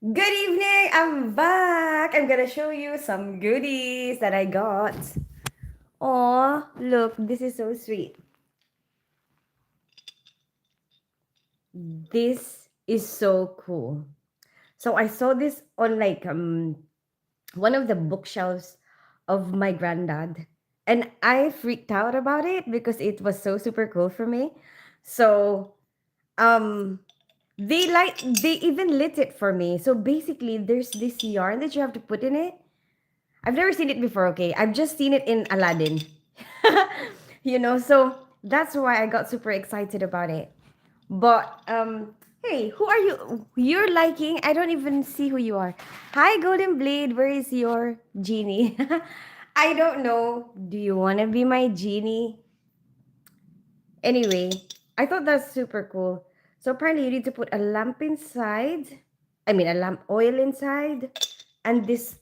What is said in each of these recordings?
Good evening. I'm back. I'm gonna show you some goodies that I got. Oh, look, this is so sweet. This is so cool. So I saw this on one of the bookshelves of my granddad, and I freaked out about it because it was so super cool for me. So um they even lit it for me. So basically there's this yarn that you have to put in it. I've never seen it before, okay? I've just seen it in Aladdin. So that's why I got super excited about it. But hey, who are you? You're liking. I don't even see who you are. Hi Golden Blade, where is your genie? I don't know. Do you want to be my genie? Anyway, I thought that's super cool. So apparently you need to put a lamp inside. I mean a lamp oil inside and this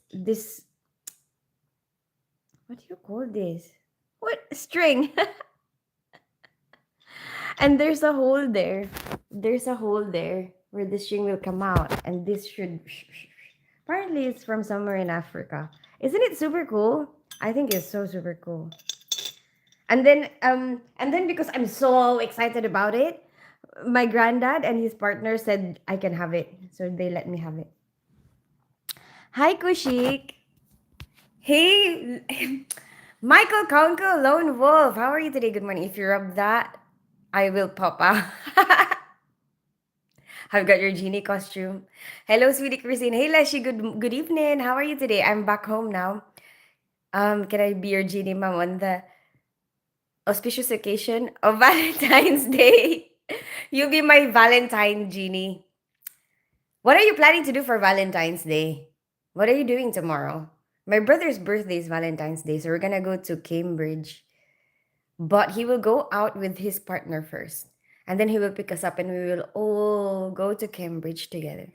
what do you call this? What string? And there's a hole there. There's a hole there where the string will come out, and this should. Apparently, it's from somewhere in Africa. Isn't it super cool? I think it's so super cool. And then because I'm so excited about it, my granddad and his partner said I can have it, so they let me have it. Hi, Kushik. Hey, Michael Conco, Lone Wolf. How are you today? Good morning. If you rub that, I will pop out. I've got your genie costume. Hello, sweetie Christine. Hey, Leslie. Good evening. How are you today? I'm back home now. Can I be your genie, mom, on the auspicious occasion of Valentine's Day? You'll be my Valentine genie. What are you planning to do for Valentine's Day? What are you doing tomorrow? My brother's birthday is Valentine's Day, so we're gonna go to Cambridge. But he will go out with his partner first. And then he will pick us up and we will all go to Cambridge together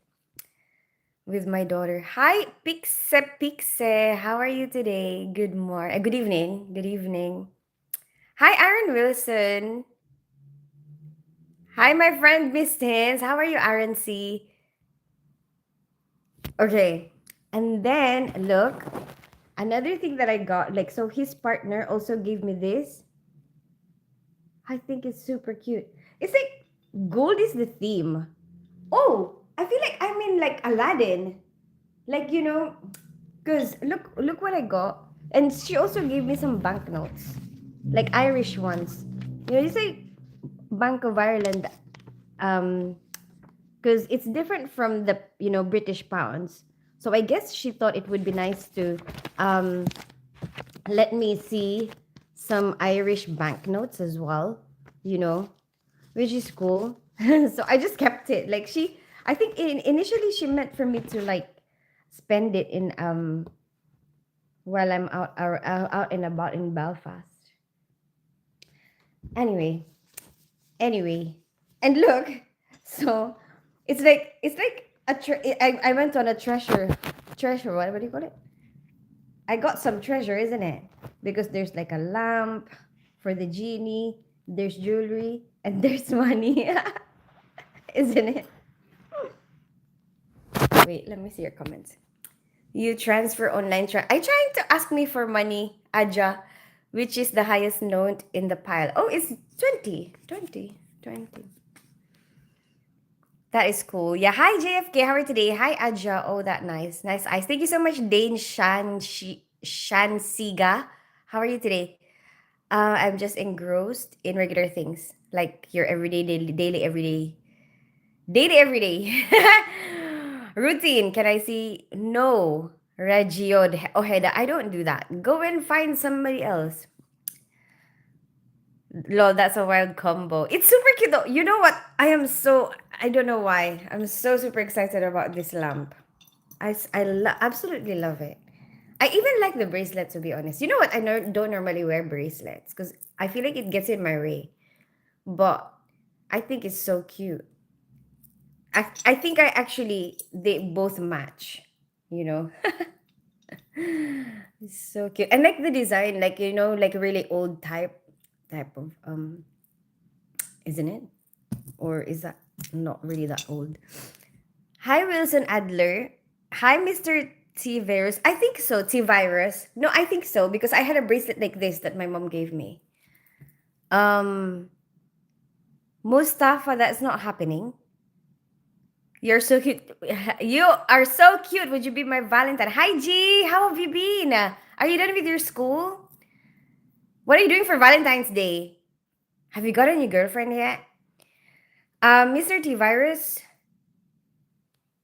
with my daughter. Hi, Pixe Pixe. How are you today? Good morning. Good evening. Good evening. Hi, Aaron Wilson. Hi, my friend Miss Tins. How are you, Aaron C? Okay. And then look, another thing that I got, like, so his partner also gave me this. I think it's super cute. It's like gold is the theme. Oh, I feel like I'm in like Aladdin. Like, because look what I got. And she also gave me some banknotes. Like Irish ones. It's like Bank of Ireland. Um, because it's different from the British pounds. So I guess she thought it would be nice to um let me see some Irish banknotes as well, you know, which is cool. So I just kept it. Like I think initially she meant for me to like spend it in while I'm out and about in Belfast. Anyway, anyway, and look, so it's like I went on a treasure. What do you call it? I got some treasure, isn't it? Because there's like a lamp for the genie. There's jewelry and there's money, isn't it? Wait, let me see your comments. You transfer online. Are you trying to ask me for money, Aja? Which is the highest note in the pile? Oh, it's 20. 20. 20. That is cool. Yeah. Hi, JFK. How are you today? Hi, Aja. Oh, that nice. Nice eyes. Thank you so much, Dane Shansiga. How are you today? I'm just engrossed in regular things like your everyday, daily, everyday routine. Can I see? No, Regio Ojeda. I don't do that. Go and find somebody else. Lol, that's a wild combo. It's super cute though. You know what? I don't know why. I'm so super excited about this lamp. Absolutely love it. I even like the bracelet, to be honest. You know what? I don't normally wear bracelets because I feel like it gets in my way. But I think it's so cute. I think they both match, you know? It's so cute. And like the design, like, like really old type of, isn't it? Or is that not really that old? Hi, Wilson Adler. Hi, Mr. T Virus. I think so. T Virus. No, I think so because I had a bracelet like this that my mom gave me. Um, Mustafa, that's not happening. You're so cute. You are so cute. Would you be my Valentine? Hi, G. How have you been? Are you done with your school? What are you doing for Valentine's Day? Have you got a new girlfriend yet? Mr. T Virus,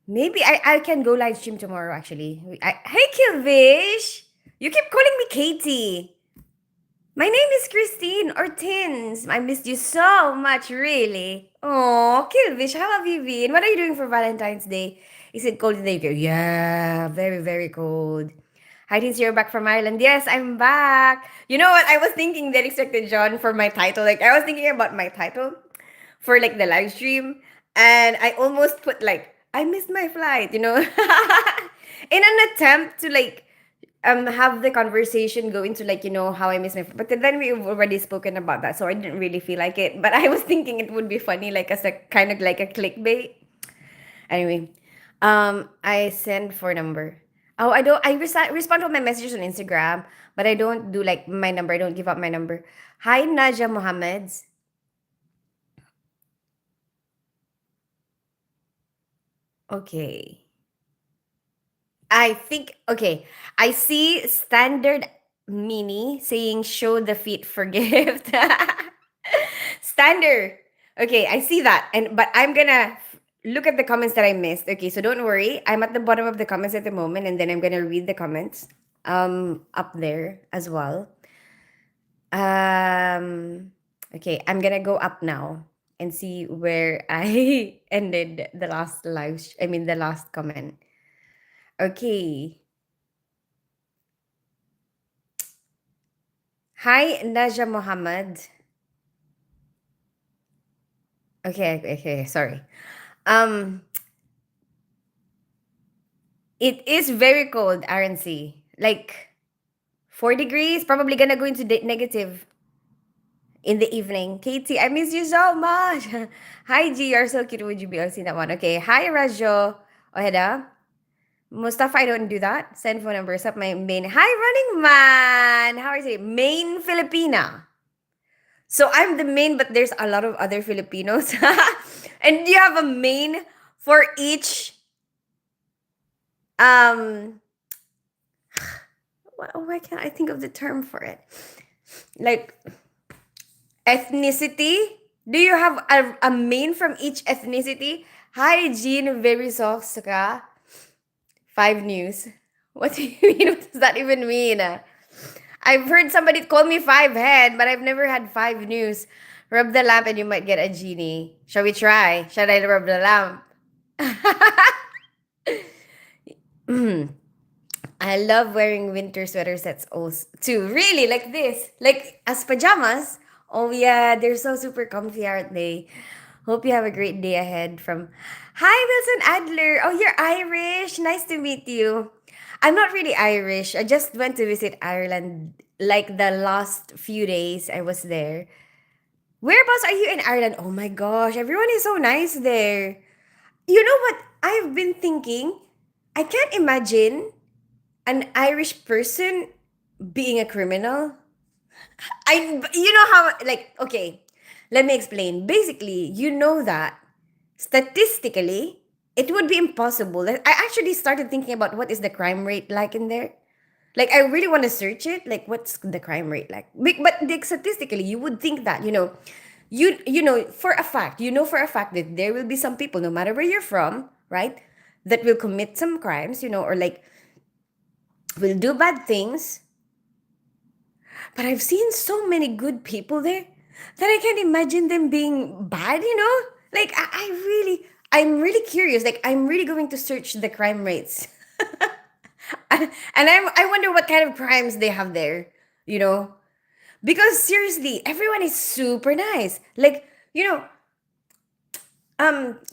maybe I can go live stream tomorrow actually. Hey, Kilvish! You keep calling me Katie. My name is Christine or Tins. I missed you so much, really. Oh, Kilvish, how have you been? What are you doing for Valentine's Day? Is it cold today? Yeah, very, very cold. Hi, Tins, you're back from Ireland. Yes, I'm back. You know what? I was thinking that expected John for my title. Like, I was thinking about my title for like the live stream, and I almost put like, I missed my flight, in an attempt to like have the conversation go into like how I miss my but then we've already spoken about that, so I didn't really feel like it, but I was thinking it would be funny like as a kind of like a clickbait. Anyway, I send for number. Oh, I don't, respond to my messages on Instagram, but I don't do like my number. I don't give up my number. Hi, Naja Mohammed. Okay, I think okay. I see standard mini saying show the feet for gift. Standard. Okay, I see that. And but I'm gonna look at the comments that I missed. Okay, so don't worry. I'm at the bottom of the comments at the moment, and then I'm gonna read the comments up there as well. Um okay, I'm gonna go up now and see where I ended the last I mean the last comment. Okay. Hi, Naja Mohammed. Okay, sorry. Um, it is very cold, RNC. Like 4 degrees, probably gonna go into negative in the evening. Katie, I miss you so much. Hi, G, you're so cute. Would you be able to see that one? Okay. Hi, Rajo. Oheda. Mustafa, I don't do that. Send phone numbers up my main. Hi, Running Man. How are you? Main Filipina. So I'm the main, but there's a lot of other Filipinos. And you have a main for each um why can't I think of the term for it? Like ethnicity? Do you have a main from each ethnicity? Hi Jean Verisoska. 5 News. What do you mean? What does that even mean? I've heard somebody call me 5 head, but I've never had 5 News. Rub the lamp and you might get a genie. Shall we try? Shall I rub the lamp? I love wearing winter sweater sets also too. Really, like this, like as pajamas. Oh yeah, they're so super comfy, aren't they? Hope you have a great day ahead. From Hi Wilson Adler. Oh, you're Irish. Nice to meet you. I'm not really Irish. I just went to visit Ireland like the last few days I was there. Whereabouts are you in Ireland? Oh my gosh, everyone is so nice there. You know what? I've been thinking, I can't imagine an Irish person being a criminal. You know how, like, okay, let me explain. Basically, you know that statistically, it would be impossible. I actually started thinking about what is the crime rate like in there. Like, I really want to search it. Like, what's the crime rate like? But like, statistically, you would think that, for a fact, for a fact that there will be some people, no matter where you're from, right, that will commit some crimes, or like will do bad things. But I've seen so many good people there that I can't imagine them being bad. Like I'm really curious. Like I'm really going to search the crime rates. I wonder what kind of crimes they have there, you know? Because seriously, everyone is super nice. Like,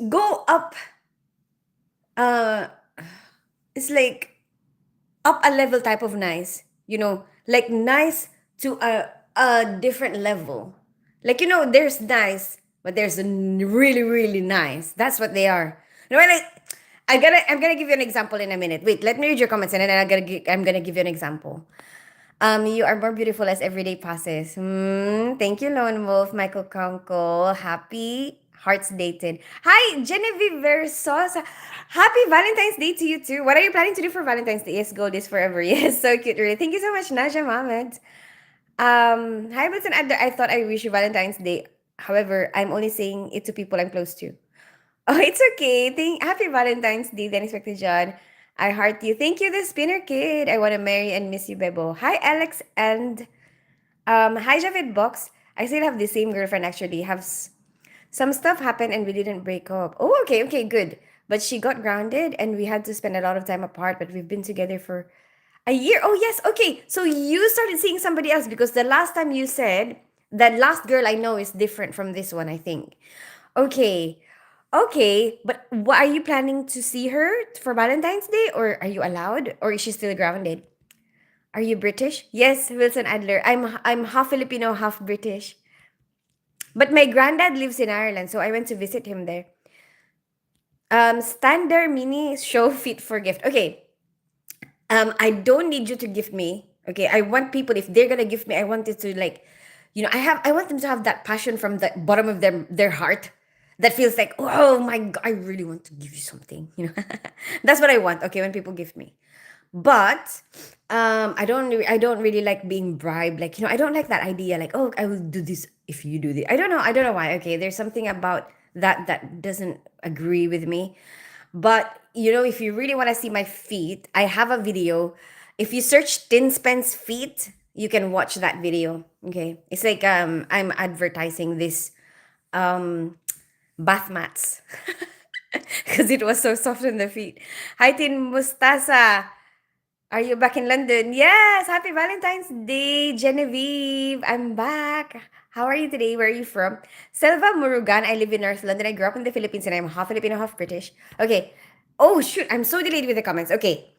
go up uh it's like up a level type of nice, like nice to a different level. Like, there's nice, but there's really, really nice. That's what they are. Like, I'm gonna give you an example in a minute. Wait, let me read your comments and then I'm gonna give you an example. You are more beautiful as every day passes. Thank you, Lone Wolf, Michael Conkle. Happy Hearts Dated. Hi, Genevieve Versos. Happy Valentine's Day to you too. What are you planning to do for Valentine's Day? Yes, gold is forever. Yes, so cute. Really. Thank you so much, Naja Mohammed. Hi, Wilson. I thought I wish you Valentine's Day. However, I'm only saying it to people I'm close to. Oh, it's okay. Happy Valentine's Day, the unexpected John. I heart you. Thank you, the spinner kid. I want to marry and miss you, Bebo. Hi, Alex and hi, Javid Box. I still have the same girlfriend actually. Some stuff happened and we didn't break up. Oh, okay, okay, good. But she got grounded and we had to spend a lot of time apart. But we've been together for a year. Oh yes, okay. So you started seeing somebody else because the last time you said that last girl I know is different from this one. I think. Okay. Okay, but what are you planning to see her for Valentine's Day, or are you allowed, or is she still grounded? Are you British? Yes, Wilson Adler. I'm half Filipino, half British. But my granddad lives in Ireland, so I went to visit him there. Standard mini show fit for gift. Okay. I don't need you to gift me. Okay, I want people if they're gonna gift me, I want it to like, I want them to have that passion from the bottom of their heart that feels like, oh my god, I really want to give you something. That's what I want. Okay, when people gift me, but I don't really like being bribed. Like I don't like that idea. Like oh, I will do this if you do this. I don't know why. Okay, there's something about that doesn't agree with me. But if you really want to see my feet, I have a video. If you search Tin Spence feet, you can watch that video. Okay. It's like I'm advertising this um bath mats. Because it was so soft on the feet. Hi Tin Mustasa. Are you back in London? Yes, happy Valentine's Day, Genevieve. I'm back. How are you today? Where are you from? Selva Murugan. I live in North London. I grew up in the Philippines and I'm half Filipino, half British. Okay. Oh, shoot. I'm so delayed with the comments. Okay.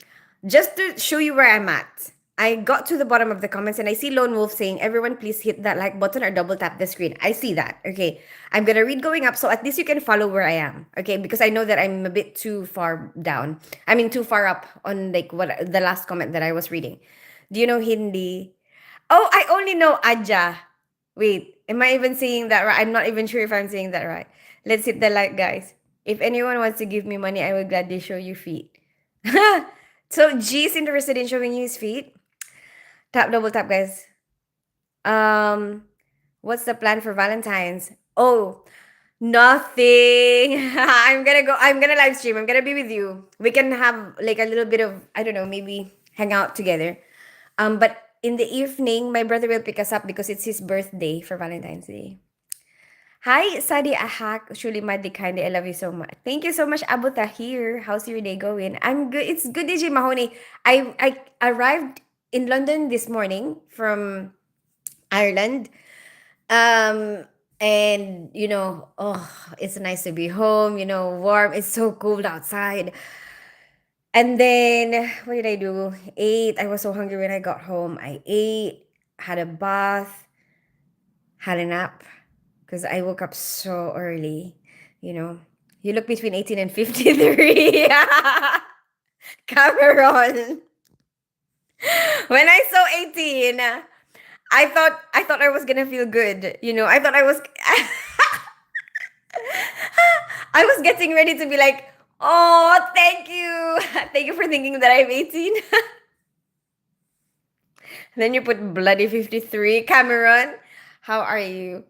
Just to show you where I'm at. I got to the bottom of the comments and I see Lone Wolf saying, everyone please hit that like button or double tap the screen. I see that. Okay. I'm going to read going up so at least you can follow where I am. Okay. Because I know that I'm a bit too far down. I mean, too far up on like what the last comment that I was reading. Do you know Hindi? Oh, I only know Aja. Wait, am I even saying that right? I'm not even sure if I'm saying that right. Let's hit the like, guys. If anyone wants to give me money, I will gladly show you feet. So G is interested in showing you his feet. Tap, double tap, guys. Um, what's the plan for Valentine's? Oh, nothing. I'm gonna live stream. I'm gonna be with you. We can have like a little bit of, I don't know, maybe hang out together. But in the evening, my brother will pick us up because it's his birthday for Valentine's Day. Hi, Sadi Ahak, Shuli Madikande. I love you so much. Thank you so much, Abu Tahir. How's your day going? I'm good. It's good, DJ Mahoney. I arrived in London this morning from Ireland. Um, and oh, it's nice to be home, warm. It's so cold outside. And then what did I do? Ate. I was so hungry when I got home. I ate, had a bath, had a nap because I woke up so early. You know, you look between 18 and 53. Cameron. When I saw 18, I thought I was gonna feel good. I thought I was I was getting ready to be like, oh, thank you. Thank you for thinking that I'm 18. Then you put bloody 53. Cameron, how are you?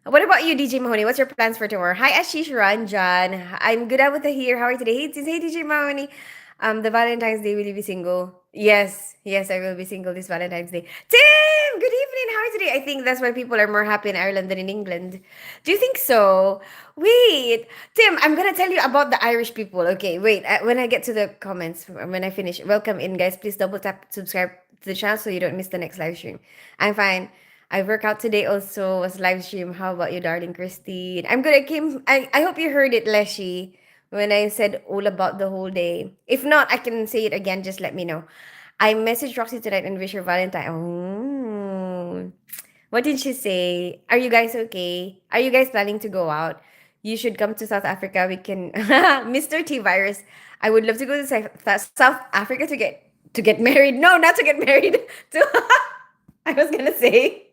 What about you, DJ Mahoney? What's your plans for tomorrow? Hi, Ashish Ranjan. I'm good out here. How are you today? Hey, DJ Mahoney. The Valentine's Day, will you be single? Yes, yes, I will be single this Valentine's Day. Tim, good evening. How are you today? I think that's why people are more happy in Ireland than in England. Do you think so? Wait, Tim, I'm gonna tell you about the Irish people. Okay, wait. When I get to the comments, when I finish, welcome in, guys. Please double tap subscribe to the channel so you don't miss the next live stream. I'm fine. I work out today also was live stream. How about you, darling Christine? I'm good. I hope you heard it, Leshy, when I said all about the whole day. If not, I can say it again. Just let me know. I messaged Roxy tonight and wish her Valentine. Oh. What did she say? Are you guys okay? Are you guys planning to go out? You should come to South Africa. We can Mr. T virus. I would love to go to South Africa to get married. No, not to get married. To I was gonna say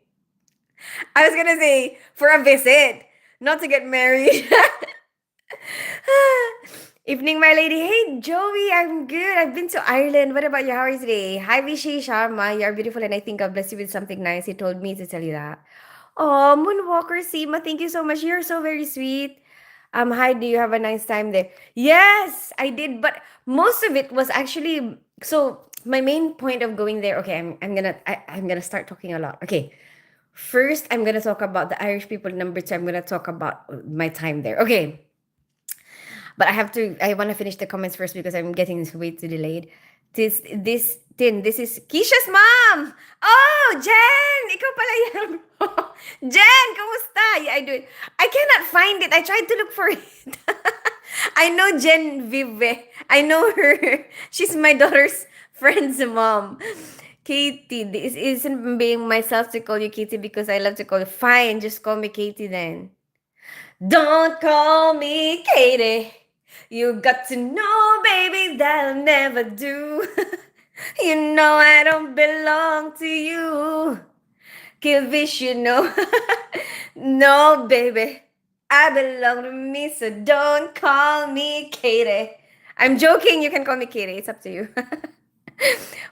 I was gonna say for a visit, not to get married. Evening, my lady. Hey, Joey, I'm good. I've been to Ireland. What about you? How are you today? Hi, Vishay Sharma. You are beautiful, and I think God bless you with something nice. He told me to tell you that. Oh, Moonwalker Seema, thank you so much. You're so very sweet. Hi, do you have a nice time there? Yes, I did, but most of it was actually so my main point of going there. Okay, I'm gonna start talking a lot. Okay, first I'm gonna talk about the Irish people. Number two, I'm gonna talk about my time there. Okay, but I want to finish the comments first because I'm getting way too delayed. This is Keisha's mom. Oh, Jen, ikaw pala yan. Jen, kamusta? Yeah, I do it. I cannot find it. I tried to look for it. I know Jen Vive. I know her. She's my daughter's friend's mom. Katie, this isn't being myself to call you Katie because I love to call you. Fine, just call me Katie then. Don't call me Katie. You got to know, baby, that'll never do. You know I don't belong to you. Kill fish, you know. No, baby. I belong to me, so don't call me Katie. I'm joking. You can call me Katie. It's up to you.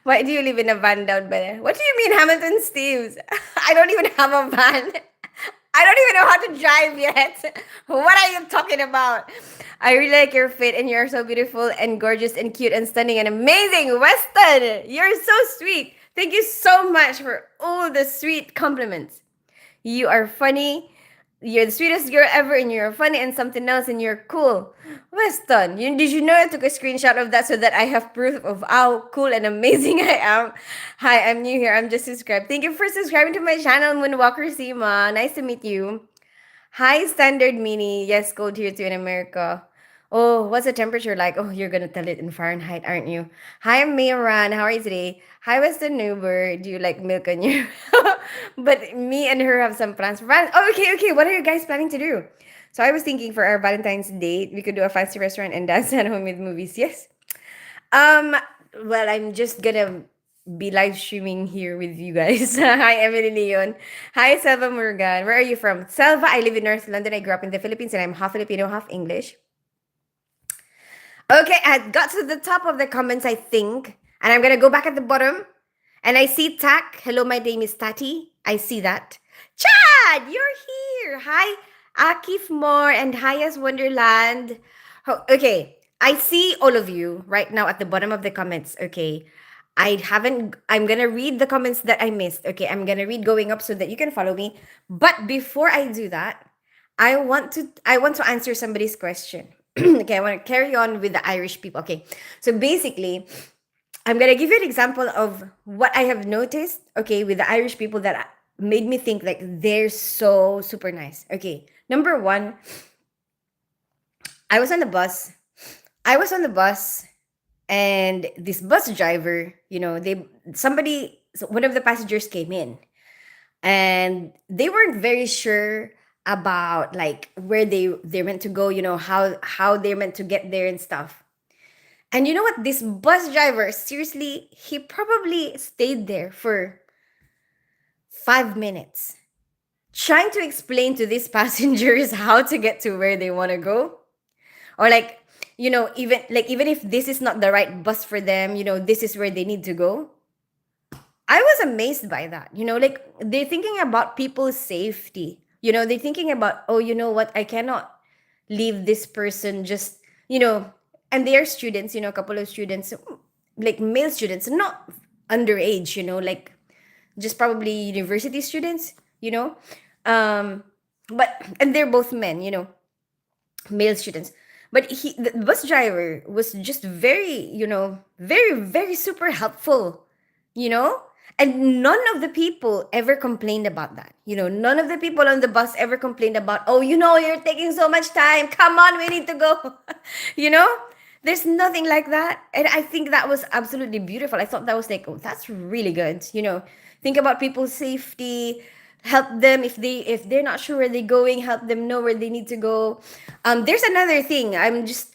Why do you live in a van down there? What do you mean, Hamilton Steves? I don't even have a van. I don't even know how to drive yet. What are you talking about? I really like your fit and you're so beautiful and gorgeous and cute and stunning and amazing. Weston, you're so sweet. Thank you so much for all the sweet compliments. You are funny. You're the sweetest girl ever, and you're funny and something else, and you're cool. Weston, did you know I took a screenshot of that so that I have proof of how cool and amazing I am? Hi, I'm new here. I'm just subscribed. Thank you for subscribing to my channel, Moonwalker Sima. Nice to meet you. Hi, Standard Mini. Yes, cold here too in America. Oh, what's the temperature like? Oh, you're gonna tell it in Fahrenheit, aren't you? Hi, I'm Mayran. How are you today? Hi, Western Neighbor. Do you like milk on your? But me and her have some plans for Valentine's. Oh, okay, okay. What are you guys planning to do? So I was thinking for our Valentine's date, we could do a fancy restaurant and dance at home with movies. Yes. Um. Well, I'm just gonna be live streaming here with you guys. Hi, Emily Leon. Hi, Selva Morgan. Where are you from? Selva, I live in North London. I grew up in the Philippines and I'm half Filipino, half English. Okay, I got to the top of the comments, I think. And I'm going to go back at the bottom. And I see Tak. Hello, my name is Tati. I see that. Chad, you're here. Hi, Akif Moore and Hayas Wonderland. Okay, I see all of you right now at the bottom of the comments. Okay. I'm gonna read the comments that I missed. Okay, I'm gonna read going up so that you can follow me. But before I do that, I want to answer somebody's question. Okay, I want to carry on with the Irish people. Okay, so basically, I'm gonna give you an example of what I have noticed. Okay, with the Irish people that made me think like they're so super nice. Okay, number one, I was on the bus. I was on the bus and this bus driver, one of the passengers came in and they weren't very sure about like where they're meant to go, how they're meant to get there and stuff. And you know what? This bus driver, seriously, he probably stayed there for 5 minutes trying to explain to these passengers how to get to where they want to go. Or like, even if this is not the right bus for them, this is where they need to go. I was amazed by that. Like they're thinking about people's safety. They're thinking about, oh, you know what? I cannot leave this person just, and they are students, a couple of students, like male students, not underage, like just probably university students, but, and they're both men, male students. But the bus driver was just very, very, very super helpful, you know? And none of the people ever complained about that. None of the people on the bus ever complained about, oh, you're taking so much time. Come on, we need to go. you know? There's nothing like that. And I think that was absolutely beautiful. I thought that was like, oh, that's really good. Think about people's safety, help them if they're not sure where they're going, help them know where they need to go. There's another thing. I'm just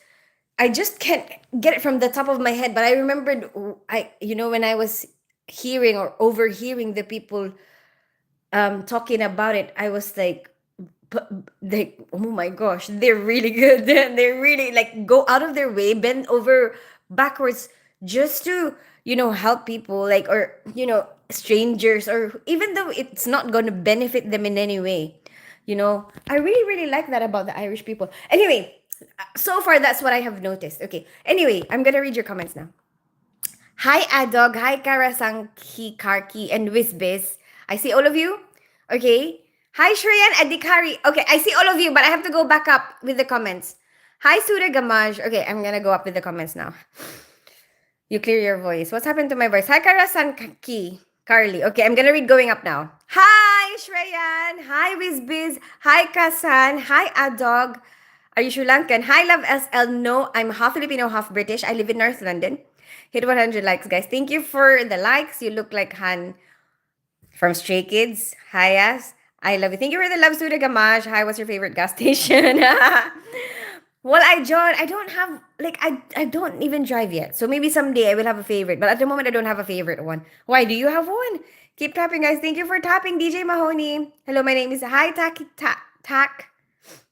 I just can't get it from the top of my head, but I remembered when I was hearing or overhearing the people talking about it, I was like, but they, oh my gosh, they're really good. They're really like go out of their way, bend over backwards just to, help people, like, or, strangers, or even though it's not going to benefit them in any way. I really, really like that about the Irish people. Anyway, so far that's what I have noticed. Okay. Anyway, I'm going to read your comments now. Hi, Adog. Hi, Karasanki, Karki, and Wizbiz. I see all of you. Okay. Hi, Shreyan Adikari. Okay, I see all of you, but I have to go back up with the comments. Hi, Surya Gamaj. Okay, I'm gonna go up with the comments now. You clear your voice. What's happened to my voice? Hi, Karasanki, Carly. Okay, I'm gonna read going up now. Hi, Shreyan. Hi, Wizbiz. Hi, Kasan. Hi, Adog. Are you Sri Lankan? Hi, Love SL. No, I'm half Filipino, half British. I live in North London. Hit 100 likes, guys. Thank you for the likes. You look like Han from Stray Kids. Hi, As. I love you. Thank you for the love, Suda Gamash. Hi, what's your favorite gas station? Well, John, I don't have, like, I don't even drive yet. So maybe someday I will have a favorite. But at the moment, I don't have a favorite one. Why? Do you have one? Keep tapping, guys. Thank you for tapping, DJ Mahoney. Hello, my name is Hi,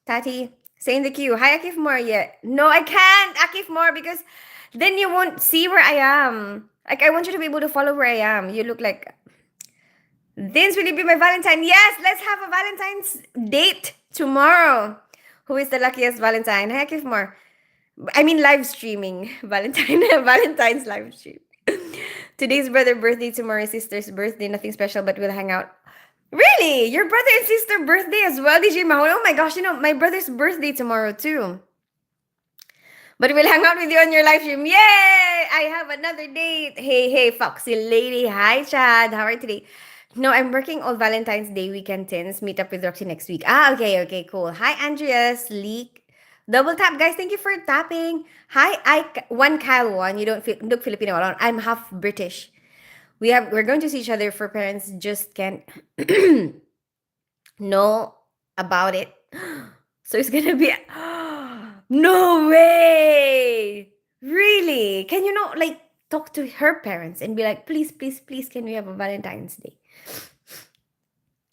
Tati. Say in the queue. Hi, Akif Moore. Yeah. No, I can't, Akif Moore, because then you won't see where I am. Like, I want you to be able to follow where I am. You look like Vince, will you be my Valentine? Yes, let's have a Valentine's date tomorrow. Who is the luckiest Valentine? Heck if more. I mean live streaming. Valentine. Valentine's live stream. Today's brother birthday, tomorrow sister's birthday. Nothing special, but we'll hang out. Really? Your brother and sister birthday as well, DJ Mahon? Oh my gosh, my brother's birthday tomorrow too. But we'll hang out with you on your live stream. Yay! I have another date. Hey, hey, Foxy Lady. Hi, Chad. How are you today? No, I'm working all Valentine's Day weekend tins. Meet up with Roxy next week. Ah, okay, okay, cool. Hi, Andreas, Leak. Double tap, guys. Thank you for tapping. Hi, one Kyle one. You don't look Filipino at all. I'm half British. We're going to see each other for parents just can't know about it. So it's gonna be no way. Really? Can you not like talk to her parents and be like, please, please, please, can we have a Valentine's Day?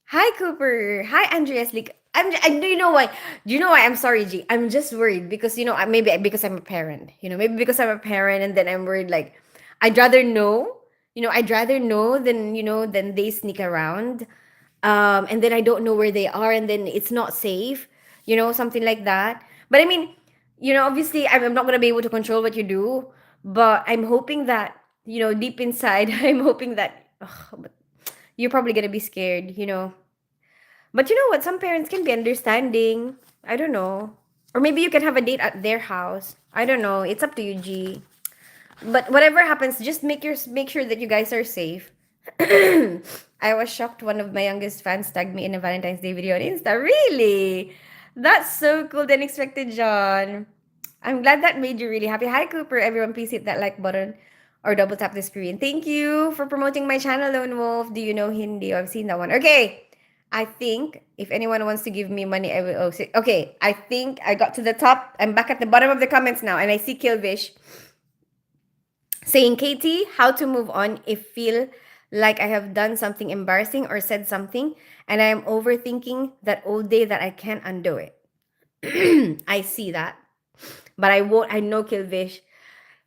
Hi, Cooper. Hi, Andreas. Like, do you know why? Do you know why? I'm sorry, G. I'm just worried because maybe because I'm a parent. Maybe because I'm a parent, and then I'm worried. Like, I'd rather know. I'd rather know than than they sneak around, and then I don't know where they are, and then it's not safe. Something like that. But I mean, obviously, I'm not gonna be able to control what you do, but I'm hoping that deep inside, I'm hoping that. Ugh, but you're probably gonna be scared. But you know what? Some parents can be understanding. I don't know. Or maybe you can have a date at their house. I don't know. It's up to you, G. But whatever happens, just make sure that you guys are safe. I was shocked one of my youngest fans tagged me in a Valentine's Day video on Insta. Really? That's so cool than expected, John. I'm glad that made you really happy. Hi, Cooper. Everyone, please hit that like button or double tap the screen. Thank you for promoting my channel, Lone Wolf. Do you know Hindi? Oh, I've seen that one. Okay. I think if anyone wants to give me money, I will. Oh, okay. I think I got to the top. I'm back at the bottom of the comments now, and I see Kilvish saying, Katie, how to move on if feel like I have done something embarrassing or said something and I am overthinking that all day that I can't undo it. I see that. But I won't. I know, Kilvish.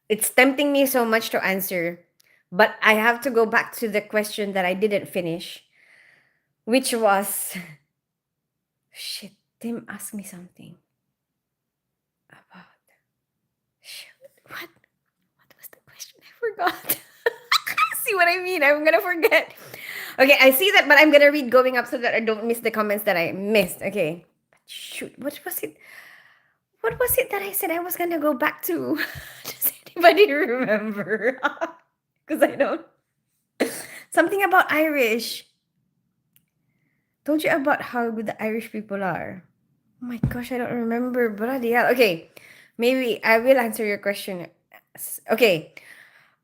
It's tempting me so much to answer. But I have to go back to the question that I didn't finish, which was shit. Tim asked me something about shoot. What was the question? I forgot. See what I mean? I'm gonna forget. Okay, I see that, but I'm gonna read going up so that I don't miss the comments that I missed. Okay. Shoot, what was it? What was it that I said I was gonna go back to? Does anybody remember? Because I don't. Something about Irish. Told you about how good the Irish people are. Oh my gosh, I don't remember. Bloody hell. Okay, maybe I will answer your question. Okay,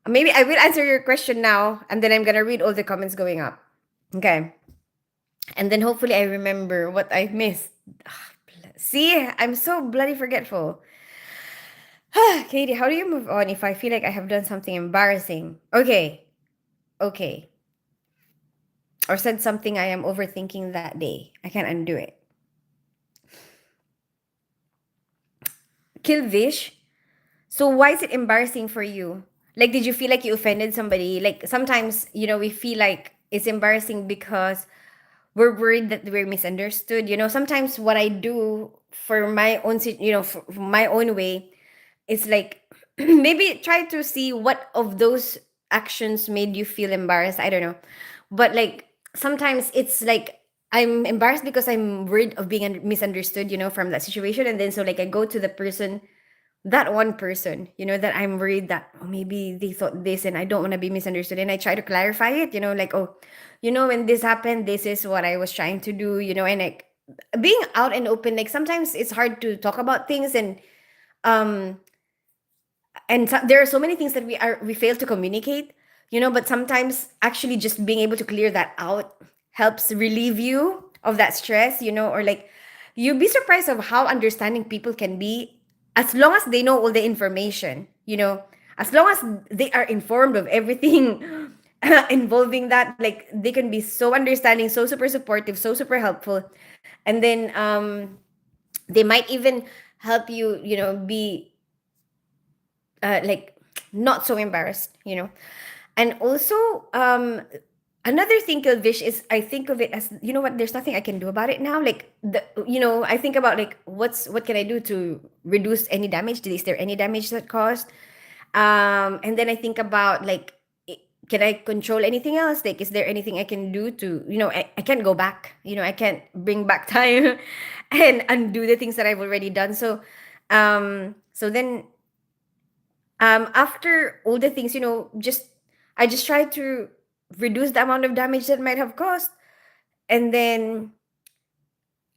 maybe I will answer your question now, and then I'm gonna read all the comments going up. Okay, and then hopefully I remember what I missed. See, I'm so bloody forgetful. Katie, how do you move on if I feel like I have done something embarrassing? Okay, okay. Or said something I am overthinking that day. I can't undo it. Kilvish, so why is it embarrassing for you? Like, did you feel like you offended somebody? Like, sometimes, we feel like it's embarrassing because we're worried that we're misunderstood. Sometimes what I do for my own, for my own way, it's like maybe try to see what of those actions made you feel embarrassed. I don't know. But like, sometimes it's like I'm embarrassed because I'm worried of being misunderstood, from that situation. And then so like I go to the person, that one person, that I'm worried that, oh, maybe they thought this and I don't want to be misunderstood. And I try to clarify it, like, oh, when this happened, this is what I was trying to do, and like being out and open, like sometimes it's hard to talk about things, um there are so many things that we fail to communicate, but sometimes actually just being able to clear that out helps relieve you of that stress, or like you'd be surprised of how understanding people can be as long as they know all the information, as long as they are informed of everything involving that, like they can be so understanding, so super supportive, so super helpful. And then they might even help you, be like not so embarrassed, and also another thing, Kilvish, is I think of it as, you know what, there's nothing I can do about it now. Like I think about like what can I do to reduce any damage, is there any damage that caused, and then I think about like, can I control anything else? Like, is there anything I can do to, I can't go back, I can't bring back time and undo the things that I've already done. So then after all the things, just I just try to reduce the amount of damage that might have caused. And then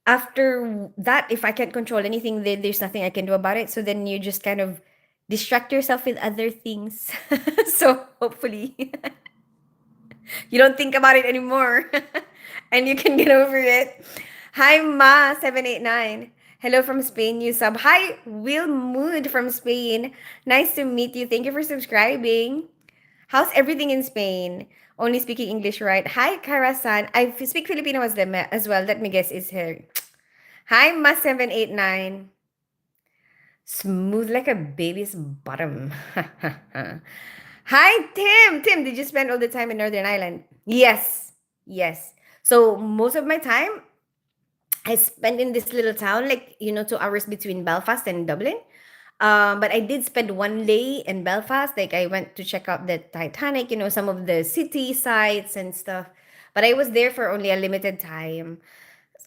after that, if I can't control anything, then there's nothing I can do about it. So then you just kind of distract yourself with other things. So hopefully you don't think about it anymore and you can get over it. Hi, Ma789. Hello from Spain, you sub. Hi, Will Mood from Spain. Nice to meet you. Thank you for subscribing. How's everything in Spain? Only speaking English, right? Hi, Karasan. I speak Filipino as well. Let me guess, is here. Hi, Ma789. Smooth like a baby's bottom. Hi, Tim. Tim, did you spend all the time in Northern Ireland? Yes. Yes. So most of my time I spent in this little town, like, 2 hours between Belfast and Dublin. But I did spend one day in Belfast. Like I went to check out the Titanic, some of the city sites and stuff. But I was there for only a limited time.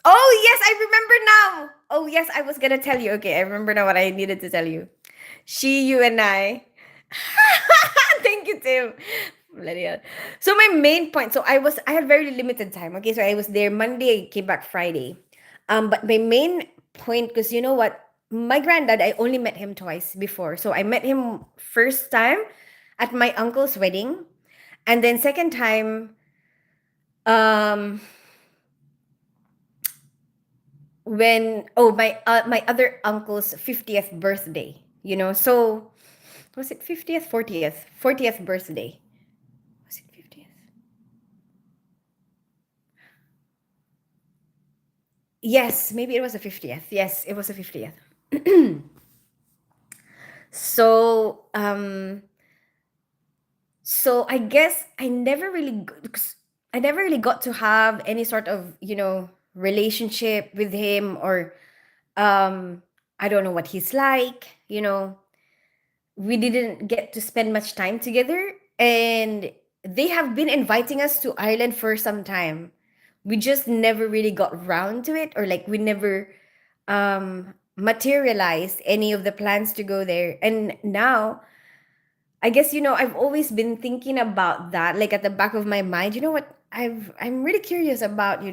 Oh yes, I remember now. Oh yes, I was gonna tell you. Okay, I remember now what I needed to tell you. She, you, and I. Thank you, Tim. Bloody hell. So my main point. So I had very limited time. Okay, so I was there Monday. I came back Friday. But my main point, because you know what, my granddad, I only met him twice before. So I met him first time at my uncle's wedding, and then second time, um, when my other uncle's 50th birthday. So was it 50th, 40th birthday? Was it 50th? Yes, maybe it was the 50th. Yes, it was the 50th. So I guess I never really got to have any sort of, relationship with him, or I don't know what he's like, we didn't get to spend much time together, and they have been inviting us to Ireland for some time. We just never really got round to it, or like we never materialized any of the plans to go there. And now I guess, I've always been thinking about that, like at the back of my mind. You know what, I'm really curious about,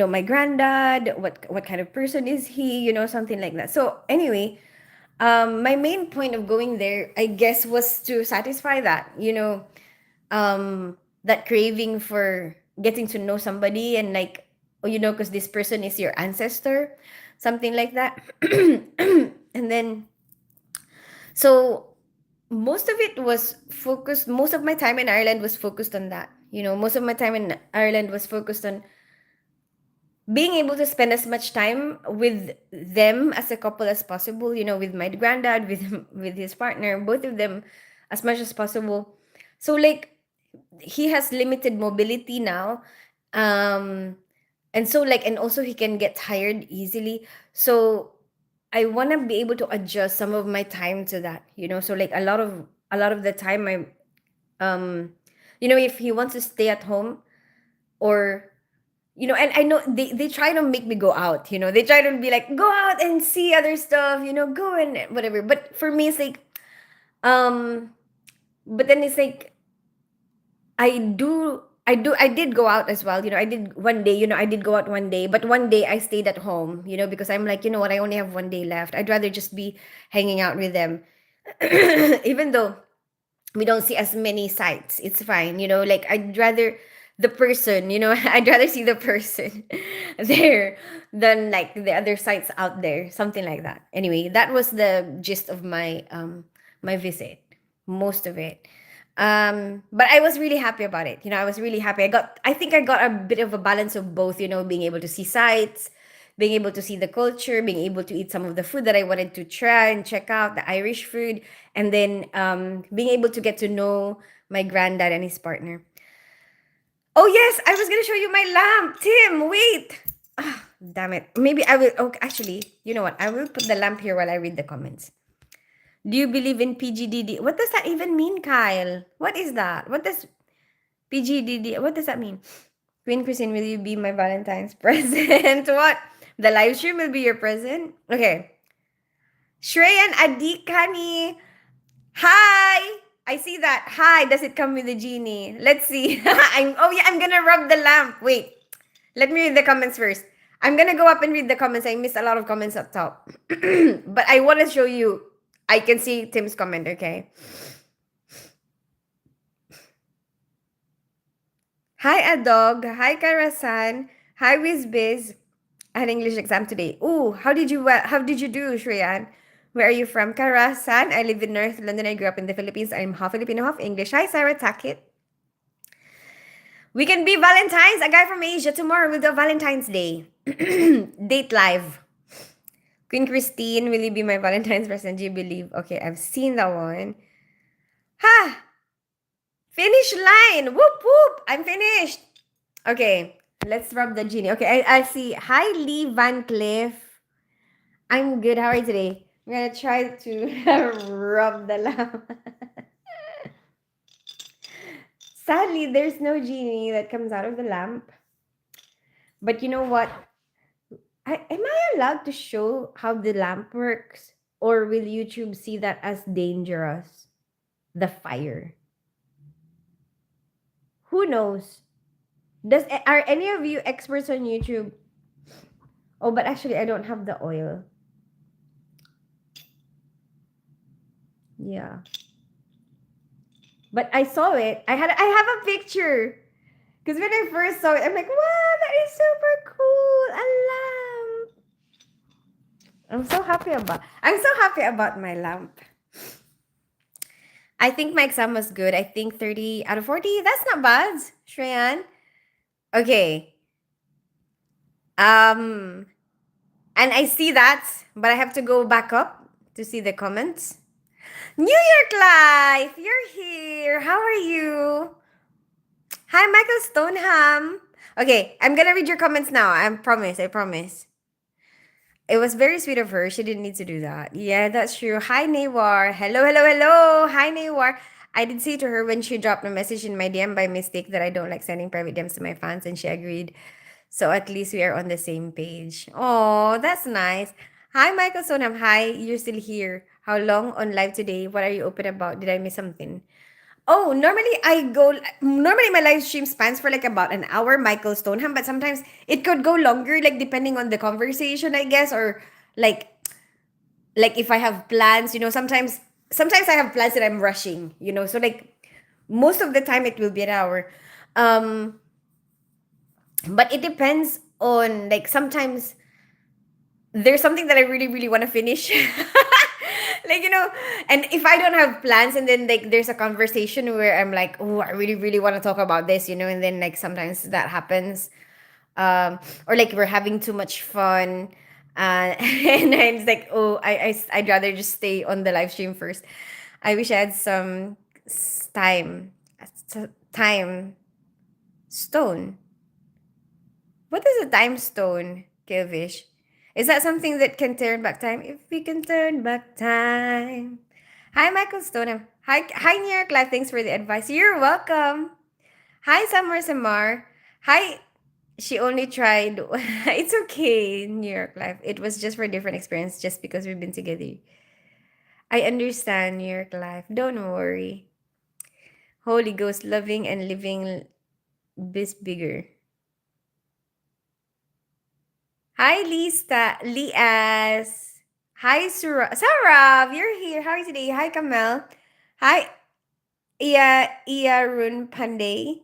my granddad, what kind of person is he, something like that. So anyway, my main point of going there, I guess, was to satisfy that, that craving for getting to know somebody, and like, because this person is your ancestor, something like that. And then, so most of it was focused, most of my time in Ireland was focused on that. Most of my time in Ireland was focused on being able to spend as much time with them as a couple as possible, with my granddad, with with his partner, both of them, as much as possible. So like, he has limited mobility now. um and so like, and also he can get tired easily. So I want to be able to adjust some of my time to that, so like, a lot of the time, I um if he wants to stay at home, or and I know they try to make me go out, they try to be like, go out and see other stuff, go and whatever. But for me, it's like, um but then it's like, I did go out as well. I did one day, I did go out one day, but one day I stayed at home, because I'm like, you know what, I only have one day left. I'd rather just be hanging out with them. Even though we don't see as many sights, it's fine, like, I'd rather the person, I'd rather see the person there than like the other sites out there, something like that. Anyway, that was the gist of my visit, most of it. But I was really happy about it. I was really happy. I think I got a bit of a balance of both, being able to see sights, being able to see the culture, being able to eat some of the food that I wanted to try and check out, the Irish food, and then being able to get to know my granddad and his partner. Oh yes, I was gonna show you my lamp, Tim. Wait. Ah, damn it. Maybe I will. Okay, actually, you know what? I will put the lamp here while I read the comments. Do you believe in PGDD? What does that even mean, Kyle? What is that? What does PGDD? What does that mean? Queen Christine, will you be my Valentine's present? What? The live stream will be your present? Okay. Shreyan Adikani. Hi! I see that. Hi, does it come with a genie? Let's see. I'm gonna rub the lamp. Wait. Let me read the comments first. I'm gonna go up and read the comments. I missed a lot of comments up top. But I wanna show you. I can see Tim's comment, okay? Hi, Adog. Hi, Karasan. Hi, Wizbiz. I had English exam today. Ooh, how did you do, Shreyan? Where are you from? Karasan. I live in North London. I grew up in the Philippines. I'm half Filipino, half English. Hi, Sarah Tackett. We can be Valentine's. A guy from Asia. Tomorrow we'll do Valentine's Day. Date live. Queen Christine, will you be my Valentine's present? Do you believe? Okay, I've seen that one. Ha! Finish line! Whoop whoop! I'm finished. Okay, let's rub the genie. Okay, I see. Hi, Lee Van Cliff. I'm good. How are you today? I'm gonna try to rub the lamp. Sadly, there's no genie that comes out of the lamp. But you know what? Am I allowed to show how the lamp works? Or will YouTube see that as dangerous? The fire. Who knows? Are any of you experts on YouTube? Oh, but actually I don't have the oil. Yeah. But I saw it. I have a picture. Because when I first saw it, I'm like, wow, that is super cool. A lamp. I'm so happy about my lamp. I think my exam was good. I think 30 out of 40. That's not bad, Shreyan. Okay. And I see that, but I have to go back up to see the comments. New York Life, you're here. How are you? Hi, Michael Stoneham. Okay, I'm gonna read your comments now. I promise. I promise. It was very sweet of her. She didn't need to do that. Yeah, that's true. Hi, Naywar. Hello, hello, hello. Hi, Naywar. I did say to her when she dropped a message in my DM by mistake that I don't like sending private DMs to my fans, and she agreed. So at least we are on the same page. Oh, that's nice. Hi, Michael Sonam. Hi, you're still here. How long on live today? What are you open about? Did I miss something? Oh, normally my live stream spans for like about an hour, Michael Stoneham, but sometimes it could go longer, like depending on the conversation, I guess, or like like if I have plans, sometimes I have plans that I'm rushing, so like most of the time it will be an hour. Um, but it depends on, like, sometimes there's something that I really, really want to finish. Like, and if I don't have plans, and then like there's a conversation where I'm like, oh, I really, really want to talk about this, and then like sometimes that happens. Or like we're having too much fun. And then it's like, oh, I'd rather just stay on the live stream first. I wish I had some time stone. What is a time stone, Kilvish? Is that something that can turn back time? If we can turn back time. Hi, Michael Stoneham. Hi, New York Life. Thanks for the advice. You're welcome. Hi, Summer Samar. Hi, she only tried. It's okay, New York Life. It was just for a different experience, just because we've been together. I understand, New York Life. Don't worry. Holy Ghost, loving and living this bigger. Hi, Lista, Lias. Hi, Sarah, you're here. How are you today? Hi, Kamel. Hi, Run Pandey.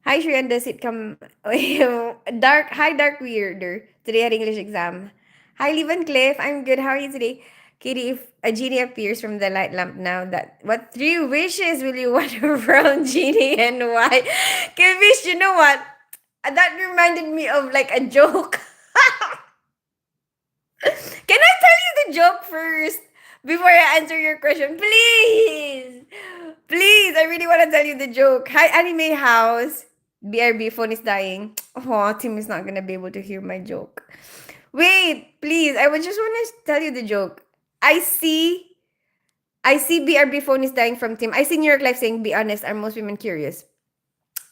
Hi, Shriyan, does it come? Dark Weirder. Today I had English exam. Hi, Lee Van Cliff. I'm good. How are you today? Katie, if a genie appears from the light lamp now, what three wishes will you want from genie and why? Kivish, you know what? That reminded me of like a joke. Can I tell you the joke first before I answer your question? Please. Please, I really want to tell you the joke. Hi, Anime House. BRB phone is dying. Oh, Tim is not gonna be able to hear my joke. Wait, please. I would just want to tell you the joke. I see I see BRB phone is dying from Tim. I see New York Life saying, be honest, are most women curious?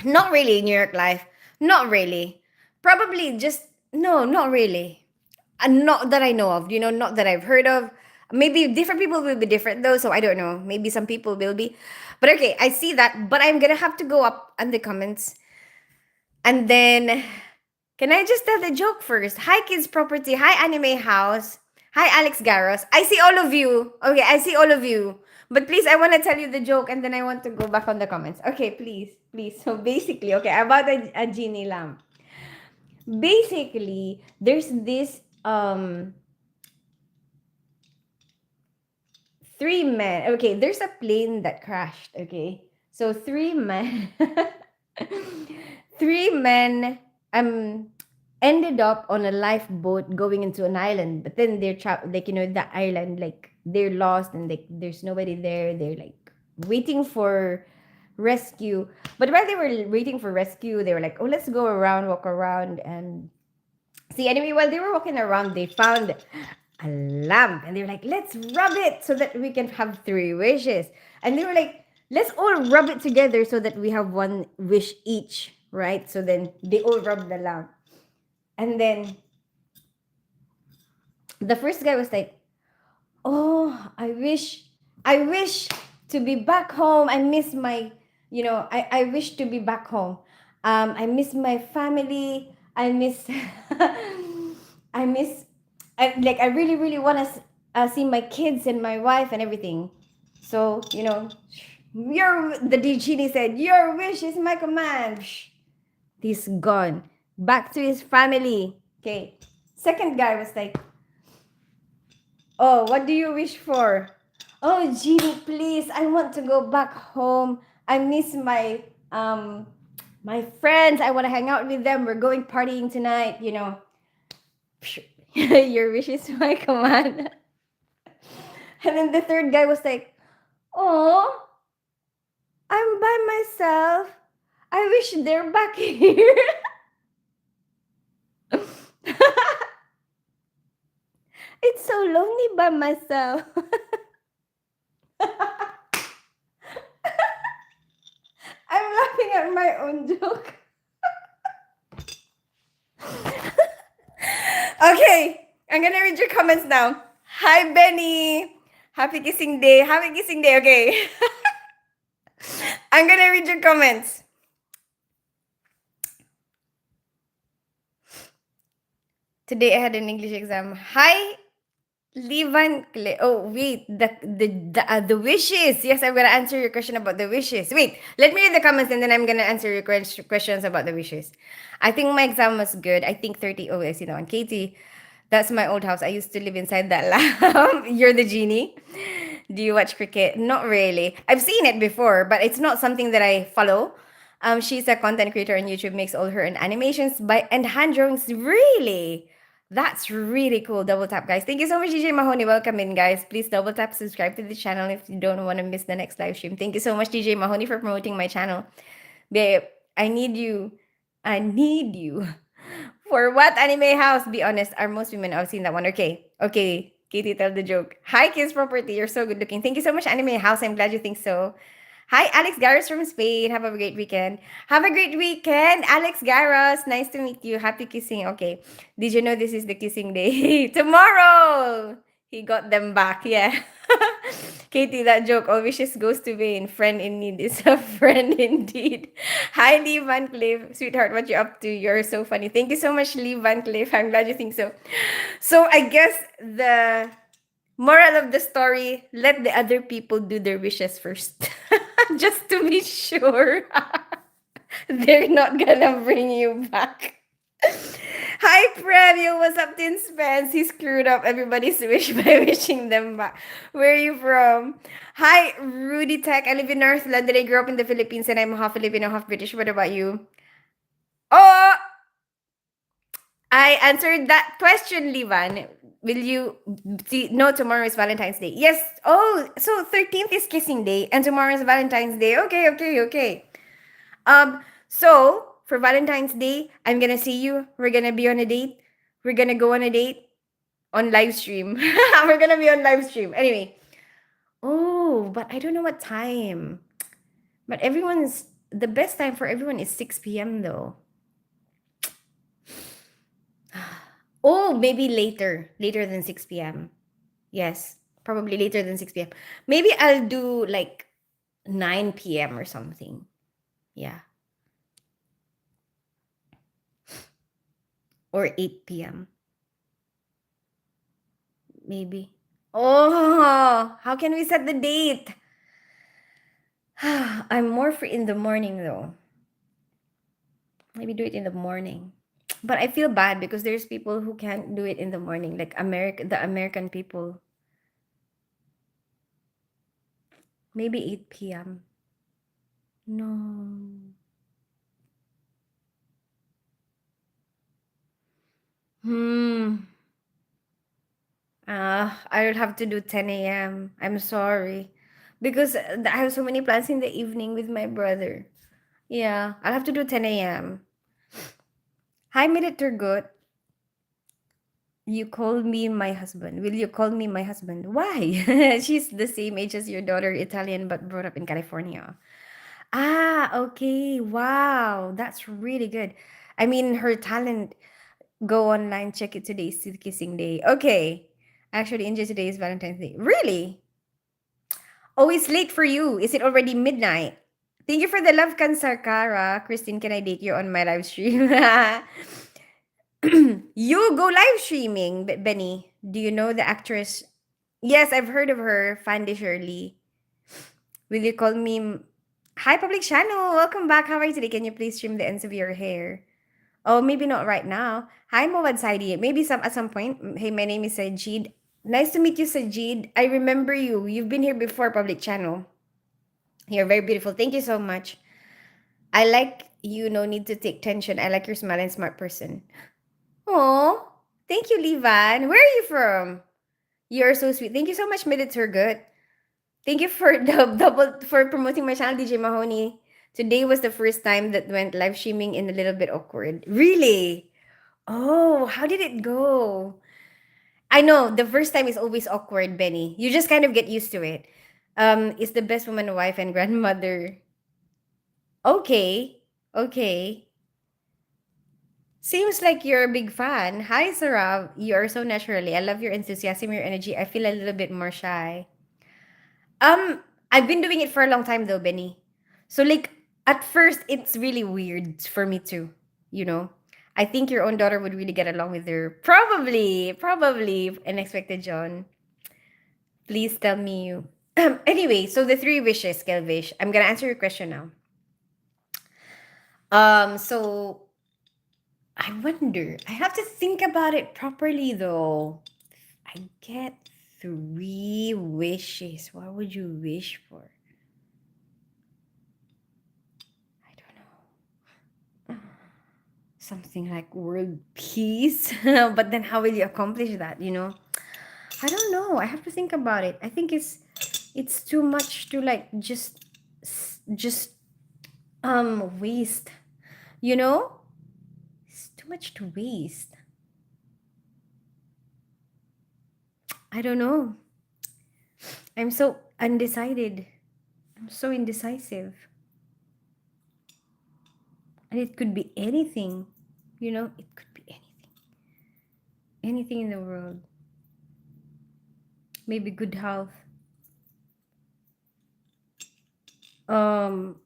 Not really, New York Life. Not really. Probably just, no, not really. Not that I know of, not that I've heard of. Maybe different people will be different though, so I don't know. Maybe some people will be. But okay, I see that. But I'm gonna have to go up on the comments. And then, can I just tell the joke first? Hi, Kids Property. Hi, Anime House. Hi, Alex Garros. I see all of you. Okay, I see all of you. But please, I want to tell you the joke and then I want to go back on the comments. Okay, please, please. So basically, okay, about a genie lamp. Basically, there's this three men. Okay, there's a plane that crashed. Okay, so three men, three men ended up on a lifeboat going into an island. But then they're trapped, like the island, like they're lost and like there's nobody there. They're like waiting for rescue. But while they were waiting for rescue, they were like, "Oh, let's go around, walk around, and see." Anyway, while they were walking around, they found a lamp and they were like, let's rub it so that we can have three wishes. And they were like, let's all rub it together so that we have one wish each, right? So then they all rubbed the lamp. And then the first guy was like, oh, I wish to be back home. I miss my, I wish to be back home. I miss my family. I miss, I miss, I really, really want to see my kids and my wife and everything. So, the genie said, your wish is my command. He's gone. Back to his family. Okay. Second guy was like, oh, what do you wish for? Oh, Genie, please, I want to go back home. I miss my friends. I want to hang out with them. We're going partying tonight, Your wish is my command. And then the third guy was like, oh, I'm by myself. I wish they're back here. It's so lonely by myself. I'm laughing at my own joke. Okay, I'm gonna read your comments now. Hi, Benny. Happy kissing day. Happy kissing day. Okay. I'm gonna read your comments. Today I had an English exam. Hi, Levan. Oh wait, the wishes. Yes, I'm gonna answer your question about the wishes. Wait, let me read the comments and then I'm gonna answer your questions about the wishes. I think my exam was good. I think 30. Oh, I see that one. Katie, That's my old house. I used to live inside that lamp. You're the genie. Do you watch cricket? Not really. I've seen it before, but it's not something that I follow. She's a content creator on YouTube, makes all her own animations by and hand drawings. Really? That's really cool. Double tap, guys. Thank you so much, DJ Mahoney. Welcome in, guys. Please double tap, subscribe to the channel if you don't want to miss the next live stream. Thank you so much, DJ Mahoney, for promoting my channel. Babe, I need you. I need you. For what anime house? Be honest, are most women? I've seen that one. Okay. Okay. Katie, tell the joke. Hi, Kids Property. You're so good looking. Thank you so much, Anime House. I'm glad you think so. Hi, Alex Garros from Spain. Have a great weekend. Have a great weekend, Alex Garros. Nice to meet you. Happy kissing. Okay. Did you know this is the kissing day? Tomorrow! He got them back. Yeah. Katie, that joke. All wishes goes to vain. Friend in need is a friend indeed. Hi, Lee Van Cleef. Sweetheart, what you up to? You're so funny. Thank you so much, Lee Van Cleef. I'm glad you think so. So I guess the moral of the story, let the other people do their wishes first. Just to be sure they're not gonna bring you back. Hi, Preview. What's up, Tin Spence? He screwed up everybody's wish by wishing them back. Where are you from? Hi, Rudy Tech. I live in North London. I grew up in the Philippines and I'm half Filipino, half British. What about you? Oh, I answered that question, Livan. Will you see? No, tomorrow is Valentine's Day. Yes. Oh, so 13th is kissing day and tomorrow is Valentine's Day. Okay, okay, okay. So for Valentine's Day, I'm gonna see you. We're gonna be on a date. We're gonna go on a date on live stream. We're gonna be on live stream. Anyway. Oh, but I don't know what time. But everyone's the best time for everyone is 6 p.m. though. Oh, maybe later. Later than 6 p.m. Yes, probably later than 6 p.m. Maybe I'll do like 9 p.m. or something. Yeah. Or 8 p.m. Maybe. Oh, how can we set the date? I'm more free in the morning though. Maybe do it in the morning. But I feel bad because there's people who can't do it in the morning, like the American people. Maybe 8 p.m. No. Hmm. I would have to do 10 a.m. I'm sorry. Because I have so many plans in the evening with my brother. Yeah, I'll have to do 10 a.m. Hi, Minute Turgut. You called me my husband. Will you call me my husband? Why? She's the same age as your daughter, Italian, but brought up in California. Ah, okay. Wow. That's really good. I mean, her talent. Go online, check it today. It's still kissing day. Okay. Actually, India today is Valentine's Day. Really? Oh, it's late for you. Is it already midnight? Thank you for the love, Kansarkara. Christine, can I date you on my live stream? You go live streaming, Benny. Do you know the actress? Yes, I've heard of her, Fandy Shirley. Will you call me? Hi, public channel. Welcome back. How are you today? Can you please trim the ends of your hair? Oh, maybe not right now. Hi, Mowad Saidi. Maybe some at some point. Hey, my name is Sajid. Nice to meet you, Sajid. I remember you. You've been here before, public channel. You're very beautiful. Thank you so much. I like you. No need to take tension. I like your smile and smart person. Oh, thank you, Livan. Where are you from? You're so sweet. Thank you so much, Meditator Good. Thank you for the double for promoting my channel, DJ Mahoney. Today was the first time that went live streaming in a little bit awkward. Really? Oh, how did it go? I know the first time is always awkward, Benny. You just kind of get used to it. Is the best woman, wife, and grandmother. Okay, okay. Seems like you're a big fan. Hi, Sarab. You are so naturally. I love your enthusiasm, your energy. I feel a little bit more shy. I've been doing it for a long time though, Benny. So like at first it's really weird for me too, you know. I think your own daughter would really get along with her. Probably, probably unexpected John. Please tell me you. Anyway, so the three wishes, Kelvish. I'm gonna answer your question now. So I wonder. I have to think about it properly though. I get three wishes. What would you wish for? I don't know. Something like world peace. But then how will you accomplish that, you know? I don't know. I have to think about it. I think it's too much to like just waste. You know? It's too much to waste. I don't know. I'm so undecided. I'm so indecisive. And it could be anything. You know, it could be anything. Anything in the world. Maybe good health. Um,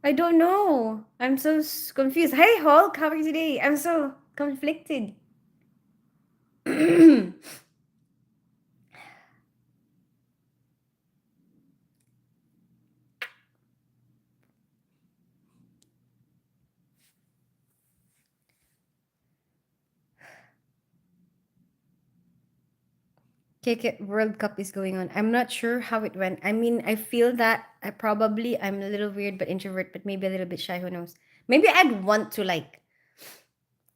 I don't know. I'm so confused. Hey, Hulk, how are you today? I'm so conflicted. Cricket World Cup is going on. I'm not sure how it went. I mean, I feel that I'm a little weird but introvert, but maybe a little bit shy. Who knows? Maybe I'd want to like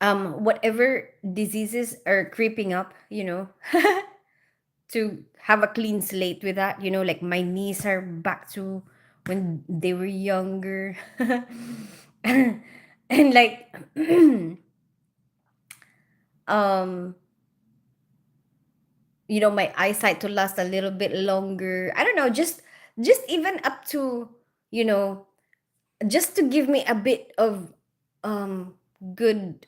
whatever diseases are creeping up, you know, to have a clean slate with that. You know, like my knees are back to when they were younger, and like um you know, my eyesight to last a little bit longer. I don't know, just even up to, you know, just to give me a bit of um good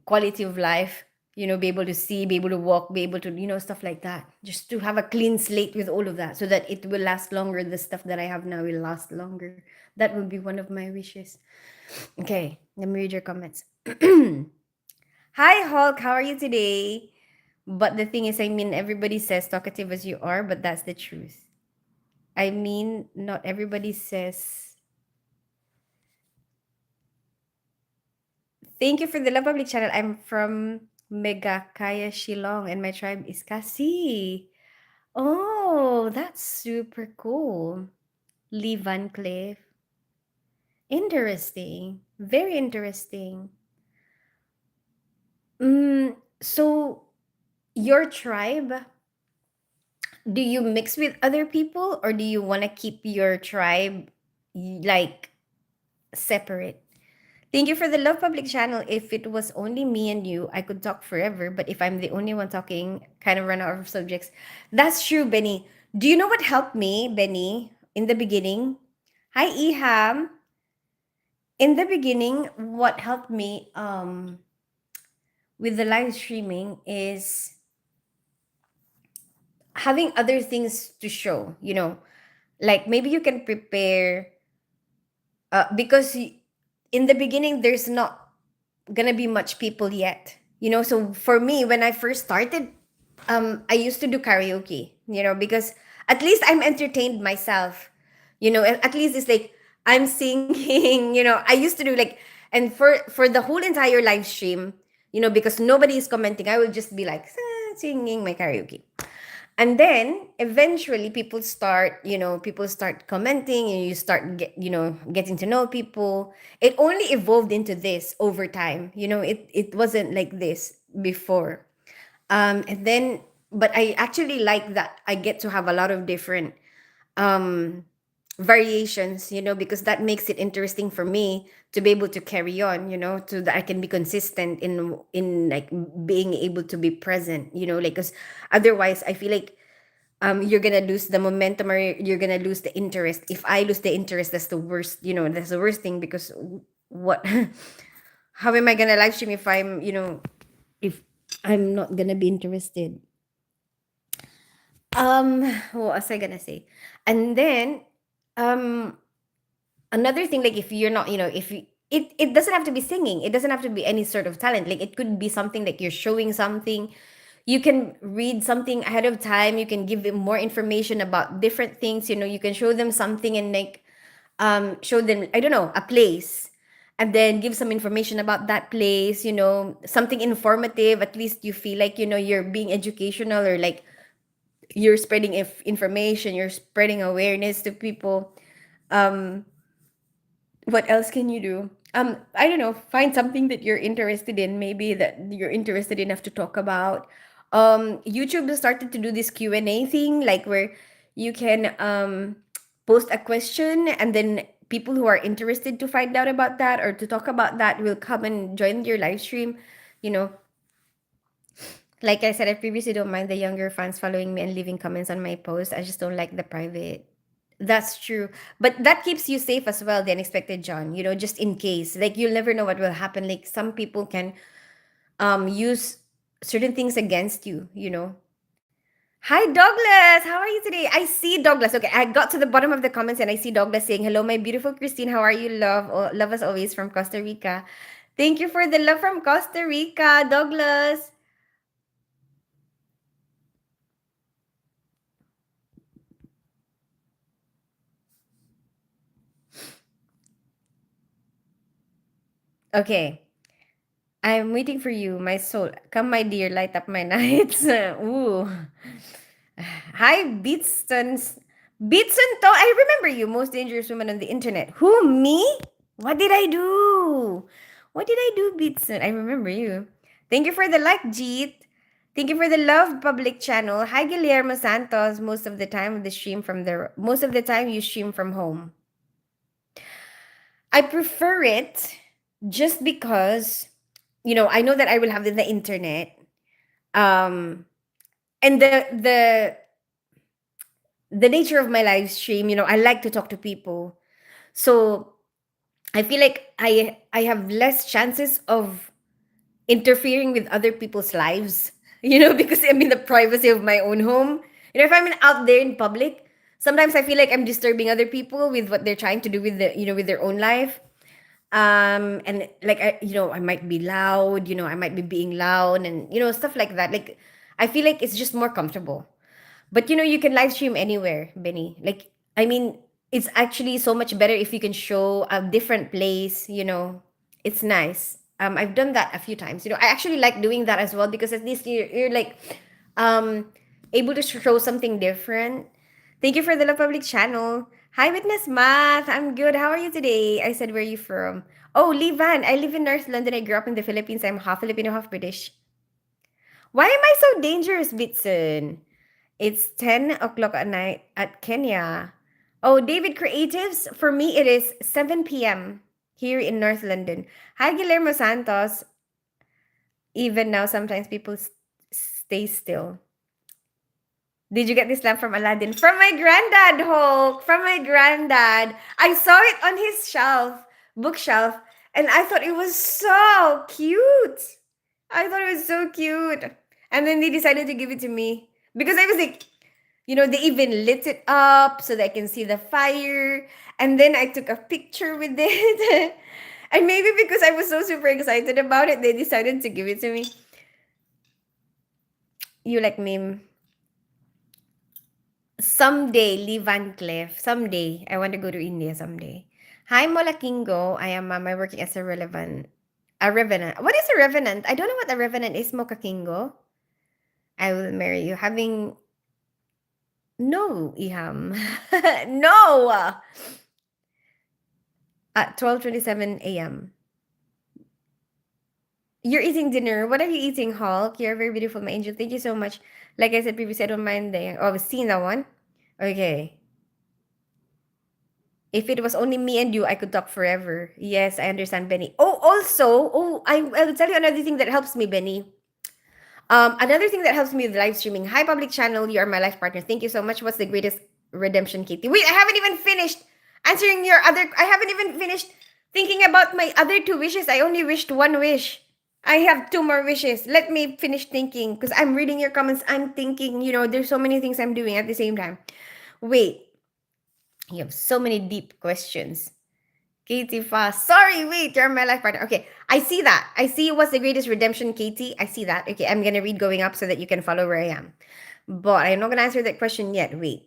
quality of life, you know, be able to see, be able to walk, be able to, you know, stuff like that, just to have a clean slate with all of that so that it will last longer. The stuff that I have now will last longer. That would be one of my wishes. Okay, let me read your comments. Hi Hulk, how are you today? But the thing is, I mean, everybody says talkative as you are, but that's the truth. I mean, not everybody says. Thank you for the Love Public channel. I'm from Megakaya Shillong and my tribe is Kasi. Oh, that's super cool. Lee Van Cleef. Interesting. Very interesting. So your tribe, do you mix with other people or do you want to keep your tribe like separate? Thank you for the Love Public channel. If it was only me and you, I could talk forever. But if I'm the only one talking, kind of run out of subjects. That's true, Benny. Do you know what helped me, Benny, in the beginning? Hi, Iham. In the beginning, what helped me with the live streaming is having other things to show, you know, like maybe you can prepare because in the beginning there's not gonna be much people yet, you know. So for me, when I first started, I used to do karaoke, you know, because at least I'm entertained myself, you know. And at least it's like I'm singing, you know. I used to do like, and for the whole entire live stream, you know, because nobody is commenting, I will just be like singing my karaoke. And then eventually people start commenting and you start getting to know people. It only evolved into this over time, you know. It wasn't like this before. And then but I actually like that I get to have a lot of different um variations, you know, because that makes it interesting for me to be able to carry on, you know, to that I can be consistent in like being able to be present, you know, like because otherwise I feel like you're gonna lose the momentum or you're gonna lose the interest. If I lose the interest, that's the worst, you know, that's the worst thing because what how am I gonna live stream if I'm, you know, if I'm not gonna be interested. What was I gonna say? And then um another thing, like if you're not, you know, if you, it doesn't have to be singing, it doesn't have to be any sort of talent, like it could be something like you're showing something. You can read something ahead of time, you can give them more information about different things, you know, you can show them something and like show them, I don't know, a place, and then give some information about that place, something informative. At least you feel like, you're being educational, or like you're spreading information, you're spreading awareness to people. um what else can you do? I don't know, find something that you're interested in, maybe that you're interested enough to talk about. YouTube has started to do this Q&A thing, like where you can post a question, and then people who are interested to find out about that or to talk about that will come and join your live stream. you know like I said, I previously don't mind the younger fans following me and leaving comments on my post. I just don't like the private. That's true. But that keeps you safe as well, the unexpected John, just in case. Like you'll never know what will happen. Like some people can use certain things against you. Hi Douglas, how are you today? I see Douglas. Okay, I got to the bottom of the comments and I see Douglas saying, "Hello, my beautiful Christine. How are you? Love as always from Costa Rica." Thank you for the love from Costa Rica, Douglas. Okay. I'm waiting for you, my soul. Come, my dear, light up my nights. Ooh. Hi, Beatson. Beatson to. I remember you, most dangerous woman on the internet. Who, me? What did I do? What did I do, Beatson? I remember you. Thank you for the like, Jeet. Thank you for the love, public channel. Hi, Guillermo Santos. Most of the time you stream from home. I prefer it just because I know that I will have the internet. Um, and the nature of my live stream, I like to talk to people. So I feel like I have less chances of interfering with other people's lives, because I'm in the privacy of my own home. If I'm out there in public, sometimes I feel like I'm disturbing other people with what they're trying to do with with their own life. And like I might be loud, I might be being loud, and stuff like that. Like I feel like it's just more comfortable. But you can live stream anywhere, Benny. Like I mean, it's actually so much better if you can show a different place. It's nice. I've done that a few times. I actually like doing that as well, because at least you're like um able to show something different. Thank you for the Love Public channel. Hi, Witness Math. I'm good. How are you today? I said, where are you from? Oh, Levan. I live in North London. I grew up in the Philippines. I'm half Filipino, half British. Why am I so dangerous, Bitson? It's 10 o'clock at night at Kenya. Oh, David Creatives. For me, it is 7 p.m. here in North London. Hi, Guillermo Santos. Even now, sometimes people stay still. Did you get this lamp from Aladdin? From my granddad, Hulk. From my granddad. I saw it on his bookshelf, and I thought it was so cute. I thought it was so cute. And then they decided to give it to me because I was like, they even lit it up so that I can see the fire. And then I took a picture with it. And maybe because I was so super excited about it, they decided to give it to me. You like meme. Someday, Lee Van Cleef. Someday. I want to go to India someday. Hi, Mola Kingo. I am Mama working as a revenant. What is a revenant? I don't know what a revenant is, Mocha Kingo. I will marry you. No, Iham. No! At 12:27 a.m. You're eating dinner. What are you eating, Hulk? You're very beautiful, my angel. Thank you so much. Like I said previously, I don't mind the... Oh, I've seen that one. Okay. If it was only me and you, I could talk forever. Yes, I understand, Benny. Oh, also, I'll tell you another thing that helps me, Benny. Another thing that helps me with live streaming. Hi, public channel. You are my life partner. Thank you so much. What's the greatest redemption, Katie? Wait, I haven't even finished answering your other. I haven't even finished thinking about my other two wishes. I only wished one wish. I have two more wishes. Let me finish thinking because I'm reading your comments. I'm thinking, there's so many things I'm doing at the same time. Wait, you have so many deep questions. Katie Fast. Sorry, wait, you're my life partner. Okay, I see that. I see what's the greatest redemption, Katie. I see that. Okay, I'm gonna read going up so that you can follow where I am. But I'm not gonna answer that question yet. Wait.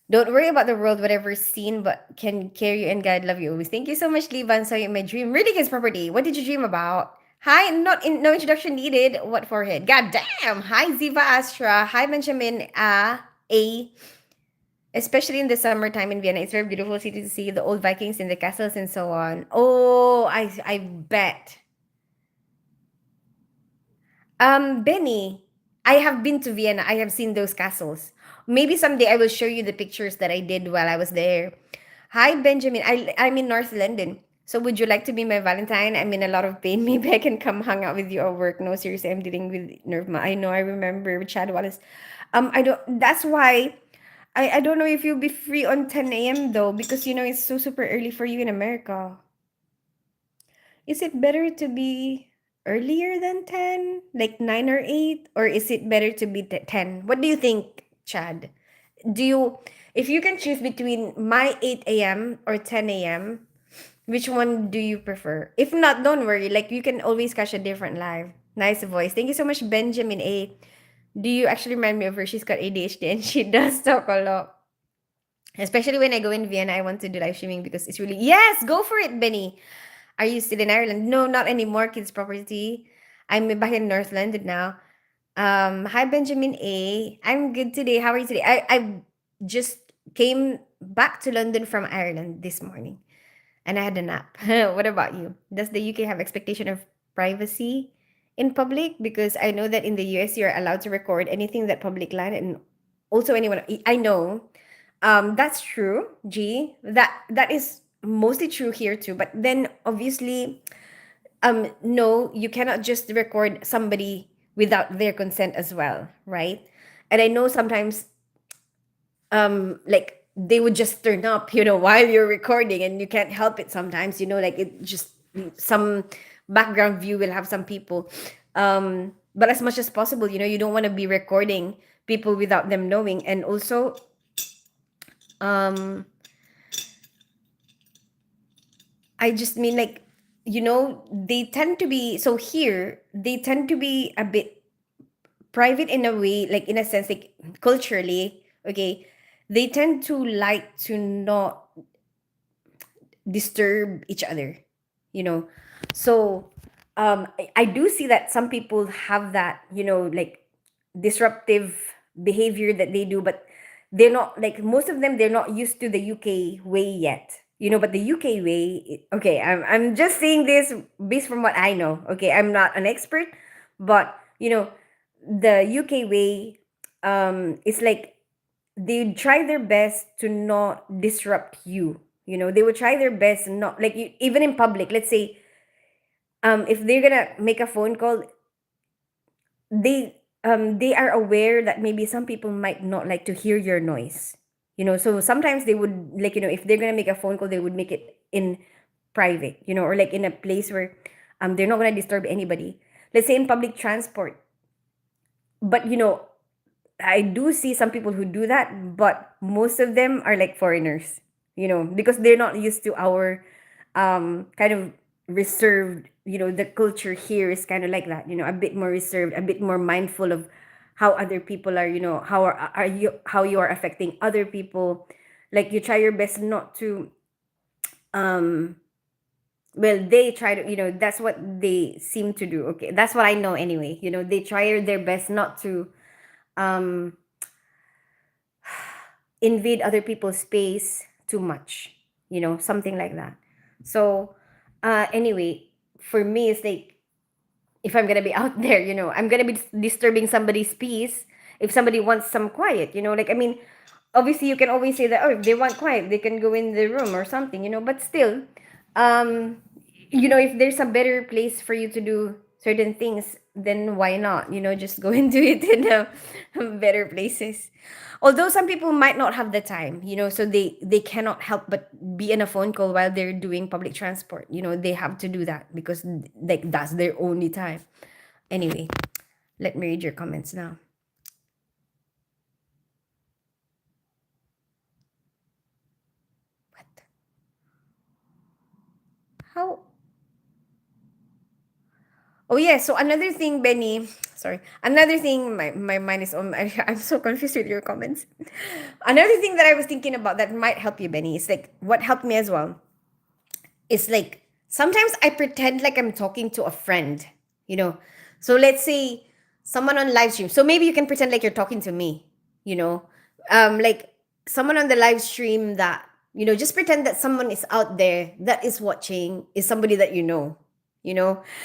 Don't worry about the world, whatever's seen, but can carry you and God love you always. Thank you so much, Liban. So my dream really gets property. What did you dream about? Hi, no introduction needed. What forehead? God damn. Hi, Ziva Astra. Hi, Benjamin. A. Especially in the summertime in Vienna, it's very beautiful city to see the old Vikings in the castles and so on. Oh, I bet. Benny, I have been to Vienna. I have seen those castles. Maybe someday I will show you the pictures that I did while I was there. Hi, Benjamin. I'm in North London. So would you like to be my Valentine? I'm in a lot of pain. Maybe I can come hang out with you at work. No, seriously, I'm dealing with nerve. I know. I remember with Chad Wallace. I don't. That's why I don't know if you'll be free on 10 a.m. though, because it's so super early for you in America. Is it better to be earlier than 10, like 9 or 8, or is it better to be 10? What do you think, Chad? Do you, if you can choose between my 8 a.m. or 10 a.m., which one do you prefer? If not, don't worry. Like, you can always catch a different live. Nice voice. Thank you so much, Benjamin A. Do you actually remind me of her? She's got ADHD and she does talk a lot. Especially when I go in Vienna, I want to do live streaming because it's really, yes, go for it, Benny. Are you still in Ireland? No, not anymore, kids property. I'm back in North London now. Hi Benjamin A. I'm good today. How are you today? I just came back to London from Ireland this morning and I had a nap. What about you? Does the UK have expectation of privacy in public? Because I know that in the US you're allowed to record anything that public land and also anyone I know. That's true, G. That is mostly true here too. But then obviously, no, you cannot just record somebody without their consent as well, right? And I know sometimes like they would just turn up while you're recording and you can't help it sometimes like it just some background view will have some people but as much as possible you don't want to be recording people without them knowing. And also um I just mean like they tend to be so here they tend to be a bit private in a way, like in a sense, like culturally, okay, they tend to like to not disturb each other, you know. So I do see that some people have that, like disruptive behavior that they do, but they're not like most of them, they're not used to the UK way yet. But the UK way, okay, I'm just saying this based from what I know. Okay, I'm not an expert, but the UK way, it's like they try their best to not disrupt you. They would try their best not like you, even in public. Let's say if they're gonna make a phone call, they are aware that maybe some people might not like to hear your noise. So sometimes they would like if they're gonna make a phone call, they would make it in private, or like in a place where they're not gonna disturb anybody. Let's say in public transport. But I do see some people who do that, but most of them are like foreigners, because they're not used to our kind of reserved, the culture here is kind of like that, a bit more reserved, a bit more mindful of how other people are, how you are affecting other people. Like you try your best not to um well, they try to, that's what they seem to do. Okay, that's what I know anyway. They try their best not to um invade other people's space too much, something like that. So anyway, for me it's like if I'm gonna be out there, I'm gonna be disturbing somebody's peace. If somebody wants some quiet, like I mean, obviously you can always say that, oh, if they want quiet they can go in the room or something, but still um if there's a better place for you to do certain things, then why not, just go and do it in better places. Although some people might not have the time, so they cannot help but be in a phone call while they're doing public transport. They have to do that because like that's their only time. Anyway, let me read your comments now. What? How? Oh yeah, so another thing, Benny. Sorry. Another thing, my mind is on. I'm so confused with your comments. Another thing that I was thinking about that might help you, Benny, is like what helped me as well. Is like sometimes I pretend like I'm talking to a friend, you know. So let's say someone on live stream. So maybe you can pretend like you're talking to me, you know. Like someone on the live stream that, just pretend that someone is out there that is watching is somebody that you know.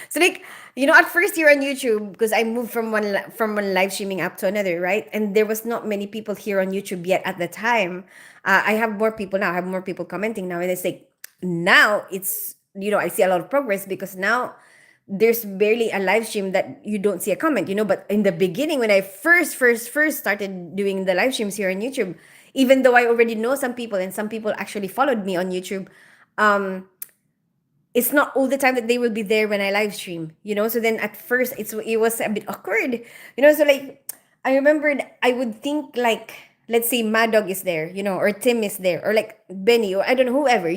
So like, at first you're on YouTube because I moved from one live streaming app to another, right? And there was not many people here on YouTube yet at the time. I have more people now. I have more people commenting now, and it's like now it's, I see a lot of progress because now there's barely a live stream that you don't see a comment, but in the beginning when I first started doing the live streams here on YouTube, even though I already know some people and some people actually followed me on YouTube, um it's not all the time that they will be there when I live stream, so then at first it was a bit awkward, so like I remembered I would think like, let's say Mad Dog is there, or Tim is there, or like Benny, or I don't know, whoever,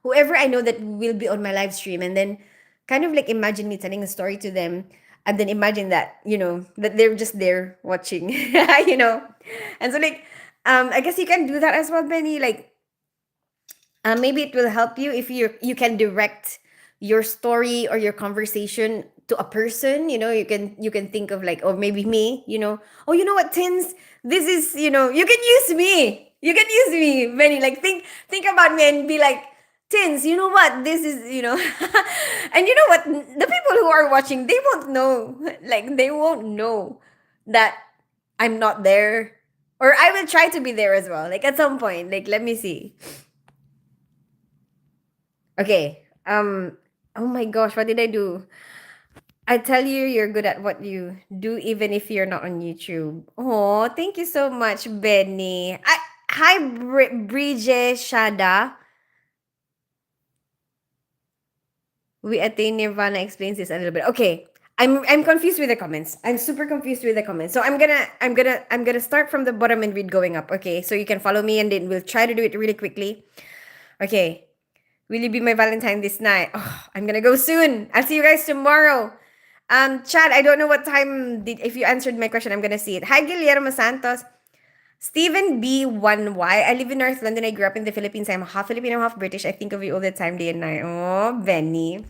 whoever I know that will be on my live stream, and then kind of like imagine me telling a story to them, and then imagine that, that they're just there watching, you know. And so like, I guess you can do that as well, Benny. Like, maybe it will help you if you can direct your story or your conversation to a person. You can think of like, or maybe me. Oh, you know what, Tins, this is, you can use me, Benny. Like, think about me and be like, Tins, you know what, this is, and you know what, the people who are watching, they won't know, like they won't know that I'm not there, or I will try to be there as well, like at some point. Like, let me see. Okay. Oh my gosh, what did I do? I tell you, you're good at what you do, even if you're not on YouTube. Oh, thank you so much, Benny. Hi, Bridget Shada. We attain Nirvana explains this a little bit. Okay. I'm confused with the comments. I'm super confused with the comments. So I'm gonna start from the bottom and read going up. Okay. So you can follow me and then we'll try to do it really quickly. Okay. Will you be my Valentine this night? Oh, I'm gonna go soon. I'll see you guys tomorrow. Chad, I don't know what time if you answered my question, I'm gonna see it. Hi, Guillermo Santos. Stephen B1Y. I live in North London. I grew up in the Philippines. I'm half Filipino, half British. I think of you all the time, day and night. Oh, Benny.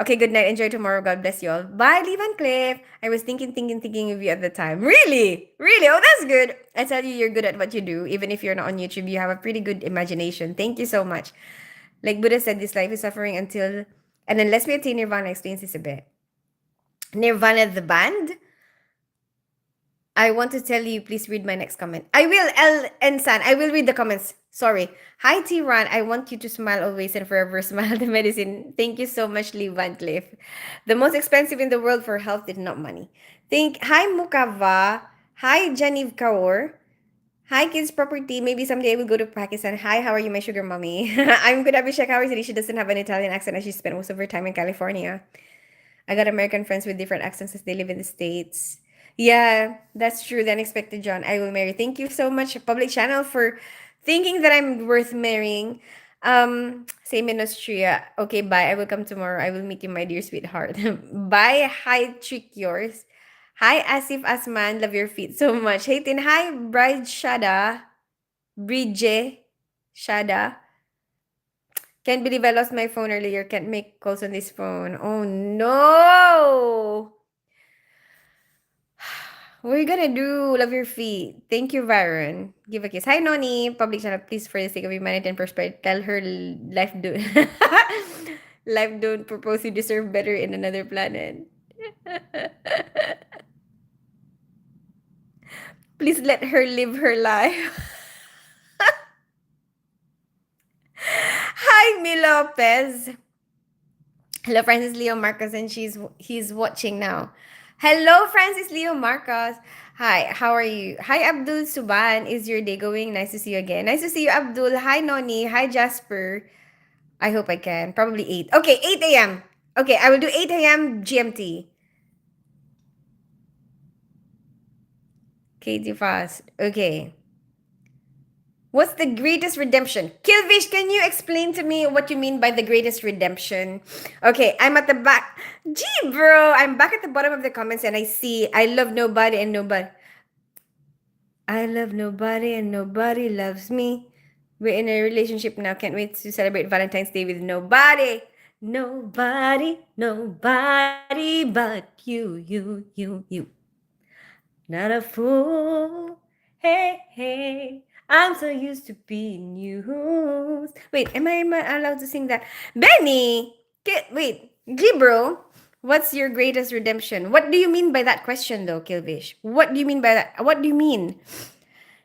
Okay, good night. Enjoy tomorrow. God bless you all. Bye, Lee Van Cliff. I was thinking of you at the time. Really? Really? Oh, that's good. I tell you, you're good at what you do. Even if you're not on YouTube, you have a pretty good imagination. Thank you so much. Like Buddha said, this life is suffering until and unless we attain Nirvana explains this a bit. Nirvana the band. I want to tell you, please read my next comment. I will, L and San. I will read the comments. Sorry. Hi, T Ron. I want you to smile always and forever. Smile the medicine. Thank you so much, Lee Van Cliff. The most expensive in the world for health is not money. Hi, Mukava. Hi, Janiv Kaur. Hi, Kids Property. Maybe someday I will go to Pakistan. Hi, how are you, my sugar mommy? I'm good. Abhishek, how is it? She doesn't have an Italian accent as she spent most of her time in California. I got American friends with different accents as they live in the States. Yeah, that's true. The unexpected John. I will marry. Thank you so much, Public Channel, for thinking that I'm worth marrying. Same in Austria. Okay, bye. I will come tomorrow. I will meet you, my dear sweetheart. Bye. Hi, Trick Yours. Hi, Asif Asman. Love your feet so much. Hey, Tin. Hi, Bride Shada. Bridge Shada. Can't believe I lost my phone earlier. Can't make calls on this phone. Oh no! What are you gonna do? Love your feet. Thank you, Byron. Give a kiss. Hi, Noni. Public channel, please, for the sake of humanity and prosperity, tell her life don't life don't propose you deserve better in another planet. Please let her live her life. Hi, Mi Lopez. Hello, Francis Leo Marcos, and he's watching now. Hello, Francis Leo Marcos. Hi, how are you? Hi, Abdul Suban. Is your day going? Nice to see you again. Nice to see you, Abdul. Hi, Noni. Hi, Jasper. I hope I can. Probably 8. Okay, 8 a.m. Okay, I will do 8 a.m. GMT. Katie Fast. Okay. What's the greatest redemption? Kilvish, can you explain to me what you mean by the greatest redemption? Okay, I'm at the back. Gee, bro, I'm back at the bottom of the comments and I see I love nobody and nobody. I love nobody and nobody loves me. We're in a relationship now. Can't wait to celebrate Valentine's Day with nobody. Nobody, nobody but you. Not a fool. Hey, hey. I'm so used to being used. Wait, am I allowed to sing that? Benny! Wait, Gibro, what's your greatest redemption? What do you mean by that question though, Kilvish? What do you mean by that? What do you mean?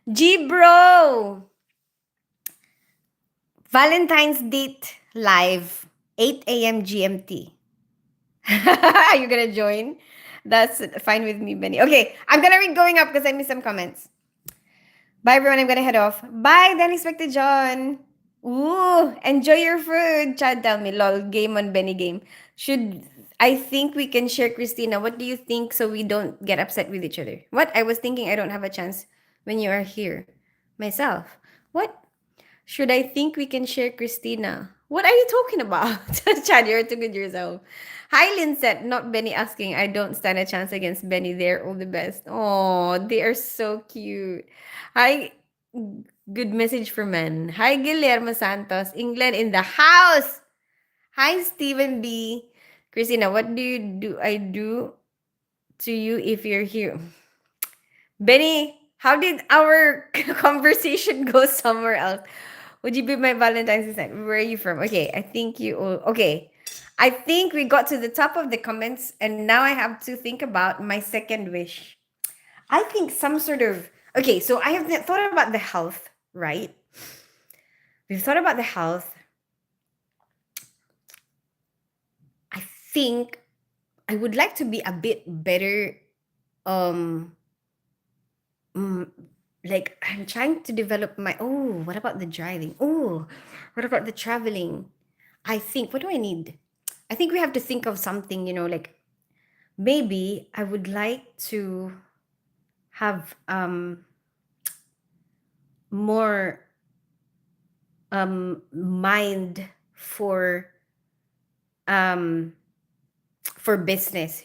Gibro! Valentine's date live, 8 a.m. GMT. Are you gonna join? That's fine with me, Benny. Okay, I'm gonna read going up because I missed some comments. Bye, everyone. I'm gonna head off. Bye, the unexpected John. Ooh, enjoy your food. Chad, tell me, lol. Game on Benny game. Should I think we can share Christina? What do you think so we don't get upset with each other? What? I was thinking I don't have a chance when you are here. Myself. What? Should I think we can share Christina? What are you talking about? Chad, you're too good yourself. Hi, Linsette. Not Benny asking. I don't stand a chance against Benny. They're all the best. Oh, they are so cute. Hi, good message for men. Hi, Guillermo Santos. England in the house. Hi, Stephen B. Christina, what I do to you if you're here? Benny, how did our conversation go somewhere else? Would you be my Valentine's Day? Where are you from? Okay, I think you all. Okay, I think we got to the top of the comments, and now I have to think about my second wish. I think some sort of. Okay, so I have thought about the health, right? We've thought about the health. I think I would like to be a bit better. Um, mm, like I'm trying to develop my. Oh, what about the driving? Oh, what about the traveling? I think, what do I need? I think we have to think of something, like maybe I would like to have more mind um for business.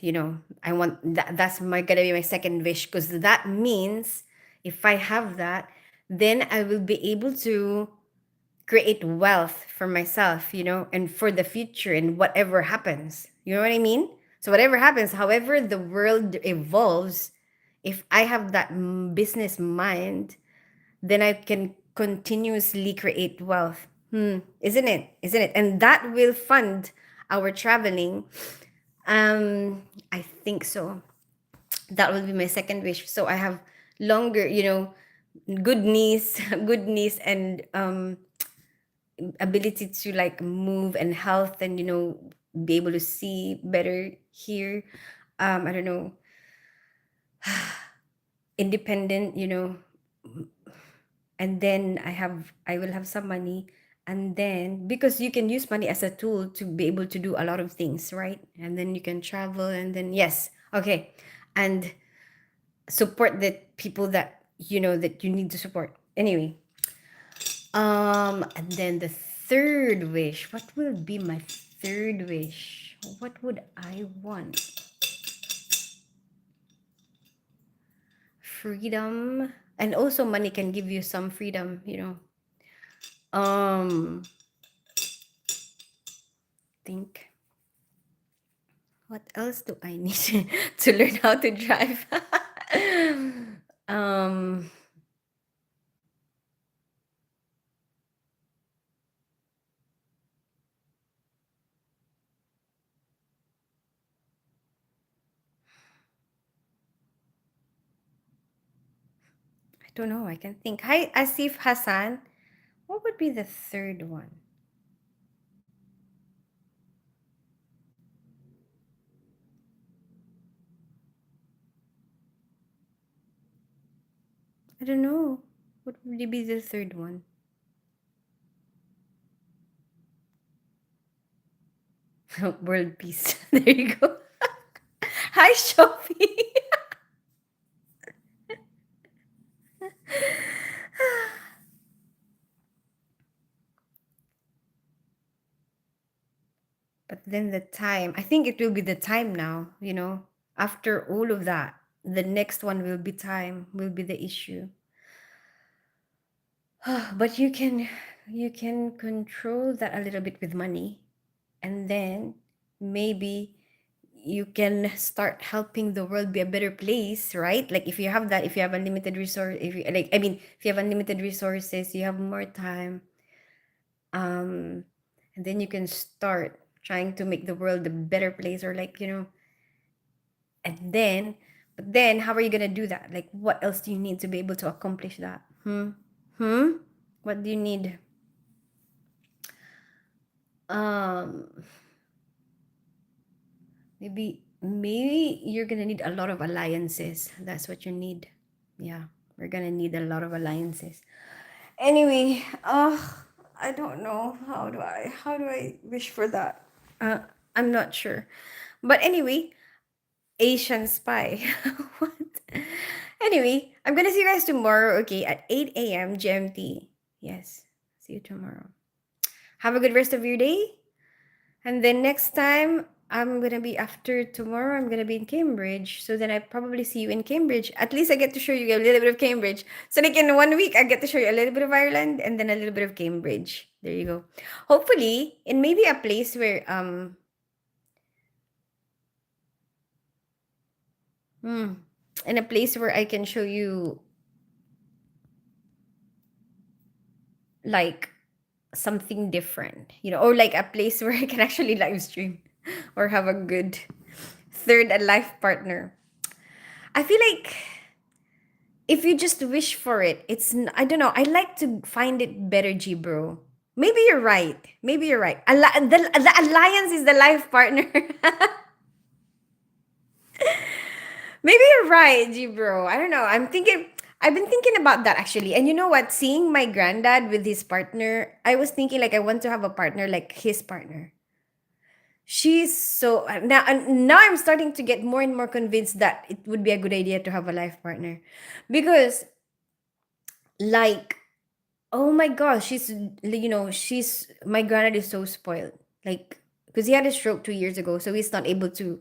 I want that's my gonna be my second wish, because that means if I have that, then I will be able to create wealth for myself, and for the future and whatever happens. You know what I mean? So whatever happens, however the world evolves, if I have that business mind, then I can continuously create wealth. Isn't it? Isn't it? And that will fund our traveling. I think so. That will be my second wish. So I have longer, good knees, good knees, and ability to like move and health, and be able to see better, hear, I don't know, independent, and then I will have some money, and then because you can use money as a tool to be able to do a lot of things, right? And then you can travel, and then yes, okay, and support the people that that you need to support anyway. And then the third wish, what will be my third wish? What would I want? Freedom. And also money can give you some freedom. Think. What else do I need to learn how to drive? um I don't know. I can think. Hi, Asif Hassan. What would be the third one? I don't know. What would be the third one? World peace. There you go. Hi, Shopee. then the time. I think it will be the time now, you know. After all of that, the next one will be time, will be the issue. But you can control that a little bit with money, and then maybe you can start helping the world be a better place, right? Like if you have that, if you have unlimited resource, if you like, I mean, if you have unlimited resources, you have more time, um and then you can start trying to make the world a better place, or like, and then, but then how are you gonna do that? Like what else do you need to be able to accomplish that? What do you need? um maybe you're gonna need a lot of alliances. That's what you need. Yeah, we're gonna need a lot of alliances. Anyway, I don't know, how do I wish for that. uh I'm not sure, but anyway, Asian spy. What? Anyway, I'm gonna see you guys tomorrow, okay, at 8 a.m. GMT. Yes, see you tomorrow. Have a good rest of your day. And then next time, I'm gonna be after tomorrow, I'm gonna be in Cambridge. So then I probably see you in Cambridge. At least I get to show you a little bit of Cambridge. So like in 1 week, I get to show you a little bit of Ireland and then a little bit of Cambridge. There you go. Hopefully, in maybe a place where hmm, in a place where I can show you like something different, or like a place where I can actually live stream or have a good third and life partner. I feel like if you just wish for it, I don't know. I like to find it better, G bro. Maybe you're right. Maybe you're right. The alliance is the life partner. Maybe you're right, G bro. I don't know. I've been thinking about that actually. And you know what? Seeing my granddad with his partner, I was thinking like I want to have a partner like his partner. She's so now I'm starting to get more and more convinced that it would be a good idea to have a life partner, because like, oh my gosh, she's my granddad is so spoiled. Like, because he had a stroke 2 years ago, so he's not able to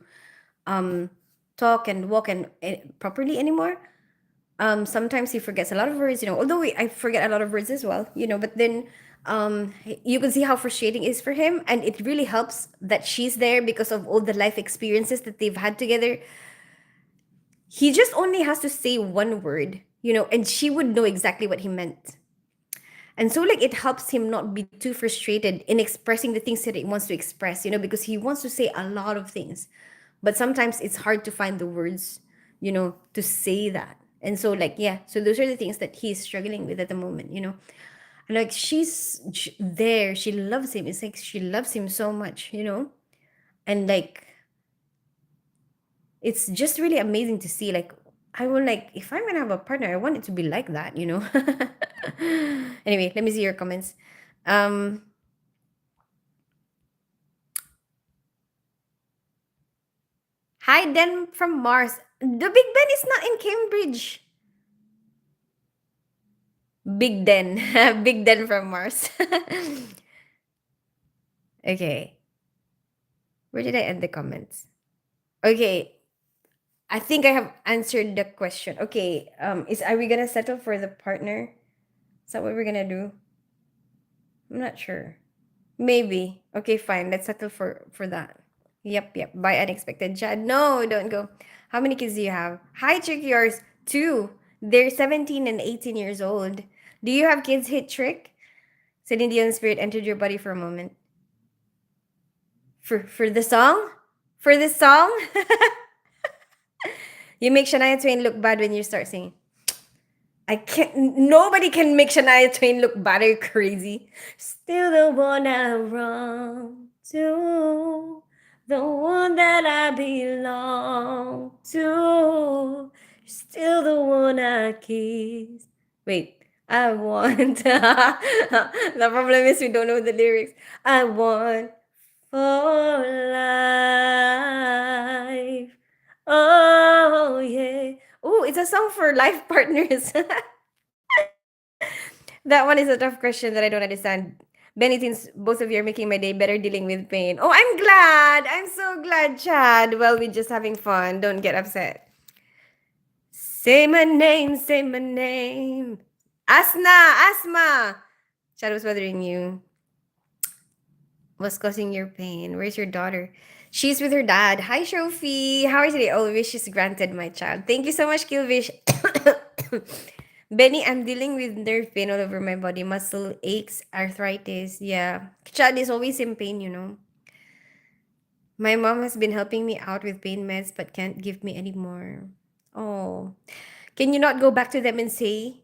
um talk and walk properly anymore. Sometimes he forgets a lot of words, although I forget a lot of words as well, but then you can see how frustrating it is for him, and it really helps that she's there because of all the life experiences that they've had together. He just only has to say one word, and she would know exactly what he meant. And so like it helps him not be too frustrated in expressing the things that he wants to express, because he wants to say a lot of things. But sometimes it's hard to find the words, to say that. And so like, yeah, so those are the things that he's struggling with at the moment. And like there, she loves him. It's like she loves him so much. And like it's just really amazing to see. Like, I will, like, if I'm gonna have a partner, I want it to be like that. Anyway, let me see your comments. um Hi Den from Mars. The Big Ben is not in Cambridge. Big Den. Big Den from Mars. Okay, where did I end the comments? Okay, I think I have answered the question. Okay, is are we gonna settle for the partner? Is that what we're gonna do? I'm not sure. Maybe. Okay, fine. Let's settle for that. Yep. Buy unexpected chat. No, don't go. How many kids do you have? Hi, Trick, yours. Two. They're 17 and 18 years old. Do you have kids, hit Trick? Celine Dion spirit entered your body for a moment. For the song? For this song? You make Shania Twain look bad when you start singing. I can't. Nobody can make Shania Twain look bad or crazy. Still the one I run to, the one that I belong to. Still the one I kiss. Wait, I want. The problem is we don't know the lyrics. I want for life. Oh yeah. Oh, it's a song for life partners. That one is a tough question that I don't understand. Benny, since both of you are making my day better dealing with pain. Oh, I'm glad. I'm so glad, Chad. Well, we're just having fun. Don't get upset. Say my name, say my name. Asma. Chad was bothering you. What's causing your pain? Where's your daughter? She's with her dad. Hi, Shofi. How are you today? Oh, wishes granted, my child. Thank you so much, Kilvish. Benny, I'm dealing with nerve pain all over my body, muscle aches, arthritis. Yeah. Chad is always in pain, you know. My mom has been helping me out with pain meds but can't give me any more. Oh. Can you not go back to them and say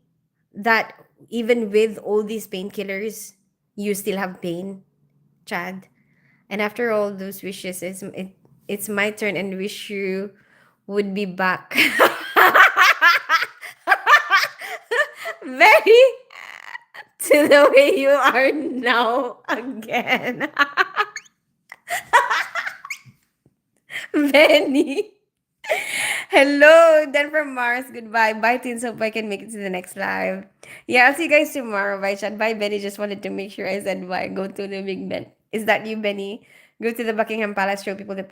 that even with all these painkillers, you still have pain, Chad? And after all those wishes, it's my turn and wish you would be back. Very to the way you are now again. Benny. Hello, then from Mars. Goodbye. Bye, teens. Hope I can make it to the next live. Yeah, I'll see you guys tomorrow. Bye, chat. Bye, Benny. Just wanted to make sure I said bye. Go to the Big Ben. Is that you, Benny? Go to the Buckingham Palace, show people the.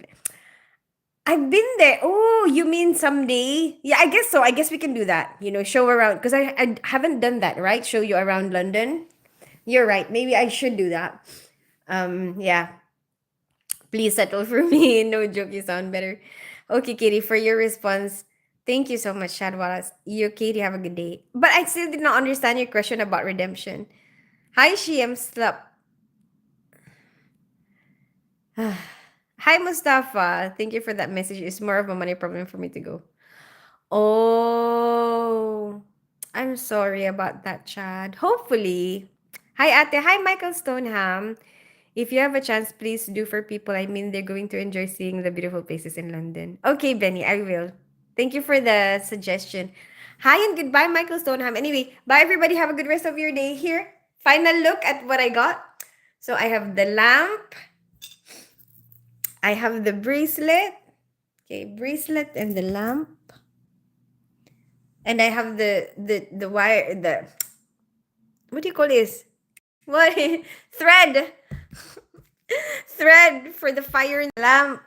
I've been there. Oh, you mean someday? Yeah, I guess so. I guess we can do that. You know, show around. Because I haven't done that, right? Show you around London. You're right. Maybe I should do that. Yeah. Please settle for me. No joke, you sound better. Okay, Katie, for your response, thank you so much, Chad Wallace. You, Katie, have a good day. But I still did not understand your question about redemption. Hi, Shiem Slup. Hi, Mustafa. Thank you for that message. It's more of a money problem for me to go. Oh, I'm sorry about that, Chad. Hopefully. Hi, Ate. Hi, Michael Stoneham. If you have a chance, please do for people. I mean, they're going to enjoy seeing the beautiful places in London. Okay, Benny, I will. Thank you for the suggestion. Hi and goodbye, Michael Stoneham. Anyway, bye everybody. Have a good rest of your day. Here, final look at what I got. So I have the lamp. I have the bracelet. Okay, bracelet and the lamp. And I have the wire, the what do you call this? What thread? Thread for the fire and lamp.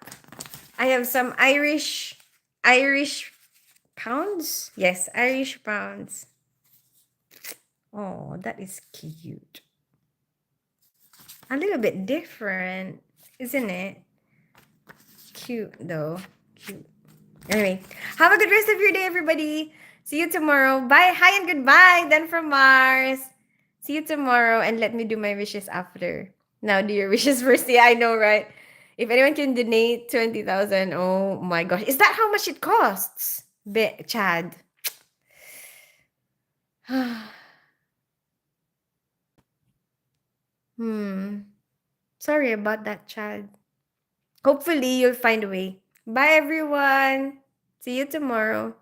I have some Irish pounds. Yes, Irish pounds. Oh, that is cute. A little bit different, isn't it? Cute though. Cute. Anyway, have a good rest of your day, everybody. See you tomorrow. Bye. Hi and goodbye. Then from Mars. See you tomorrow and let me do my wishes after. Now do your wishes first. Yeah, I know, right? If anyone can donate 20,000, oh my gosh. Is that how much it costs? Chad. Sorry about that, Chad. Hopefully, you'll find a way. Bye, everyone. See you tomorrow.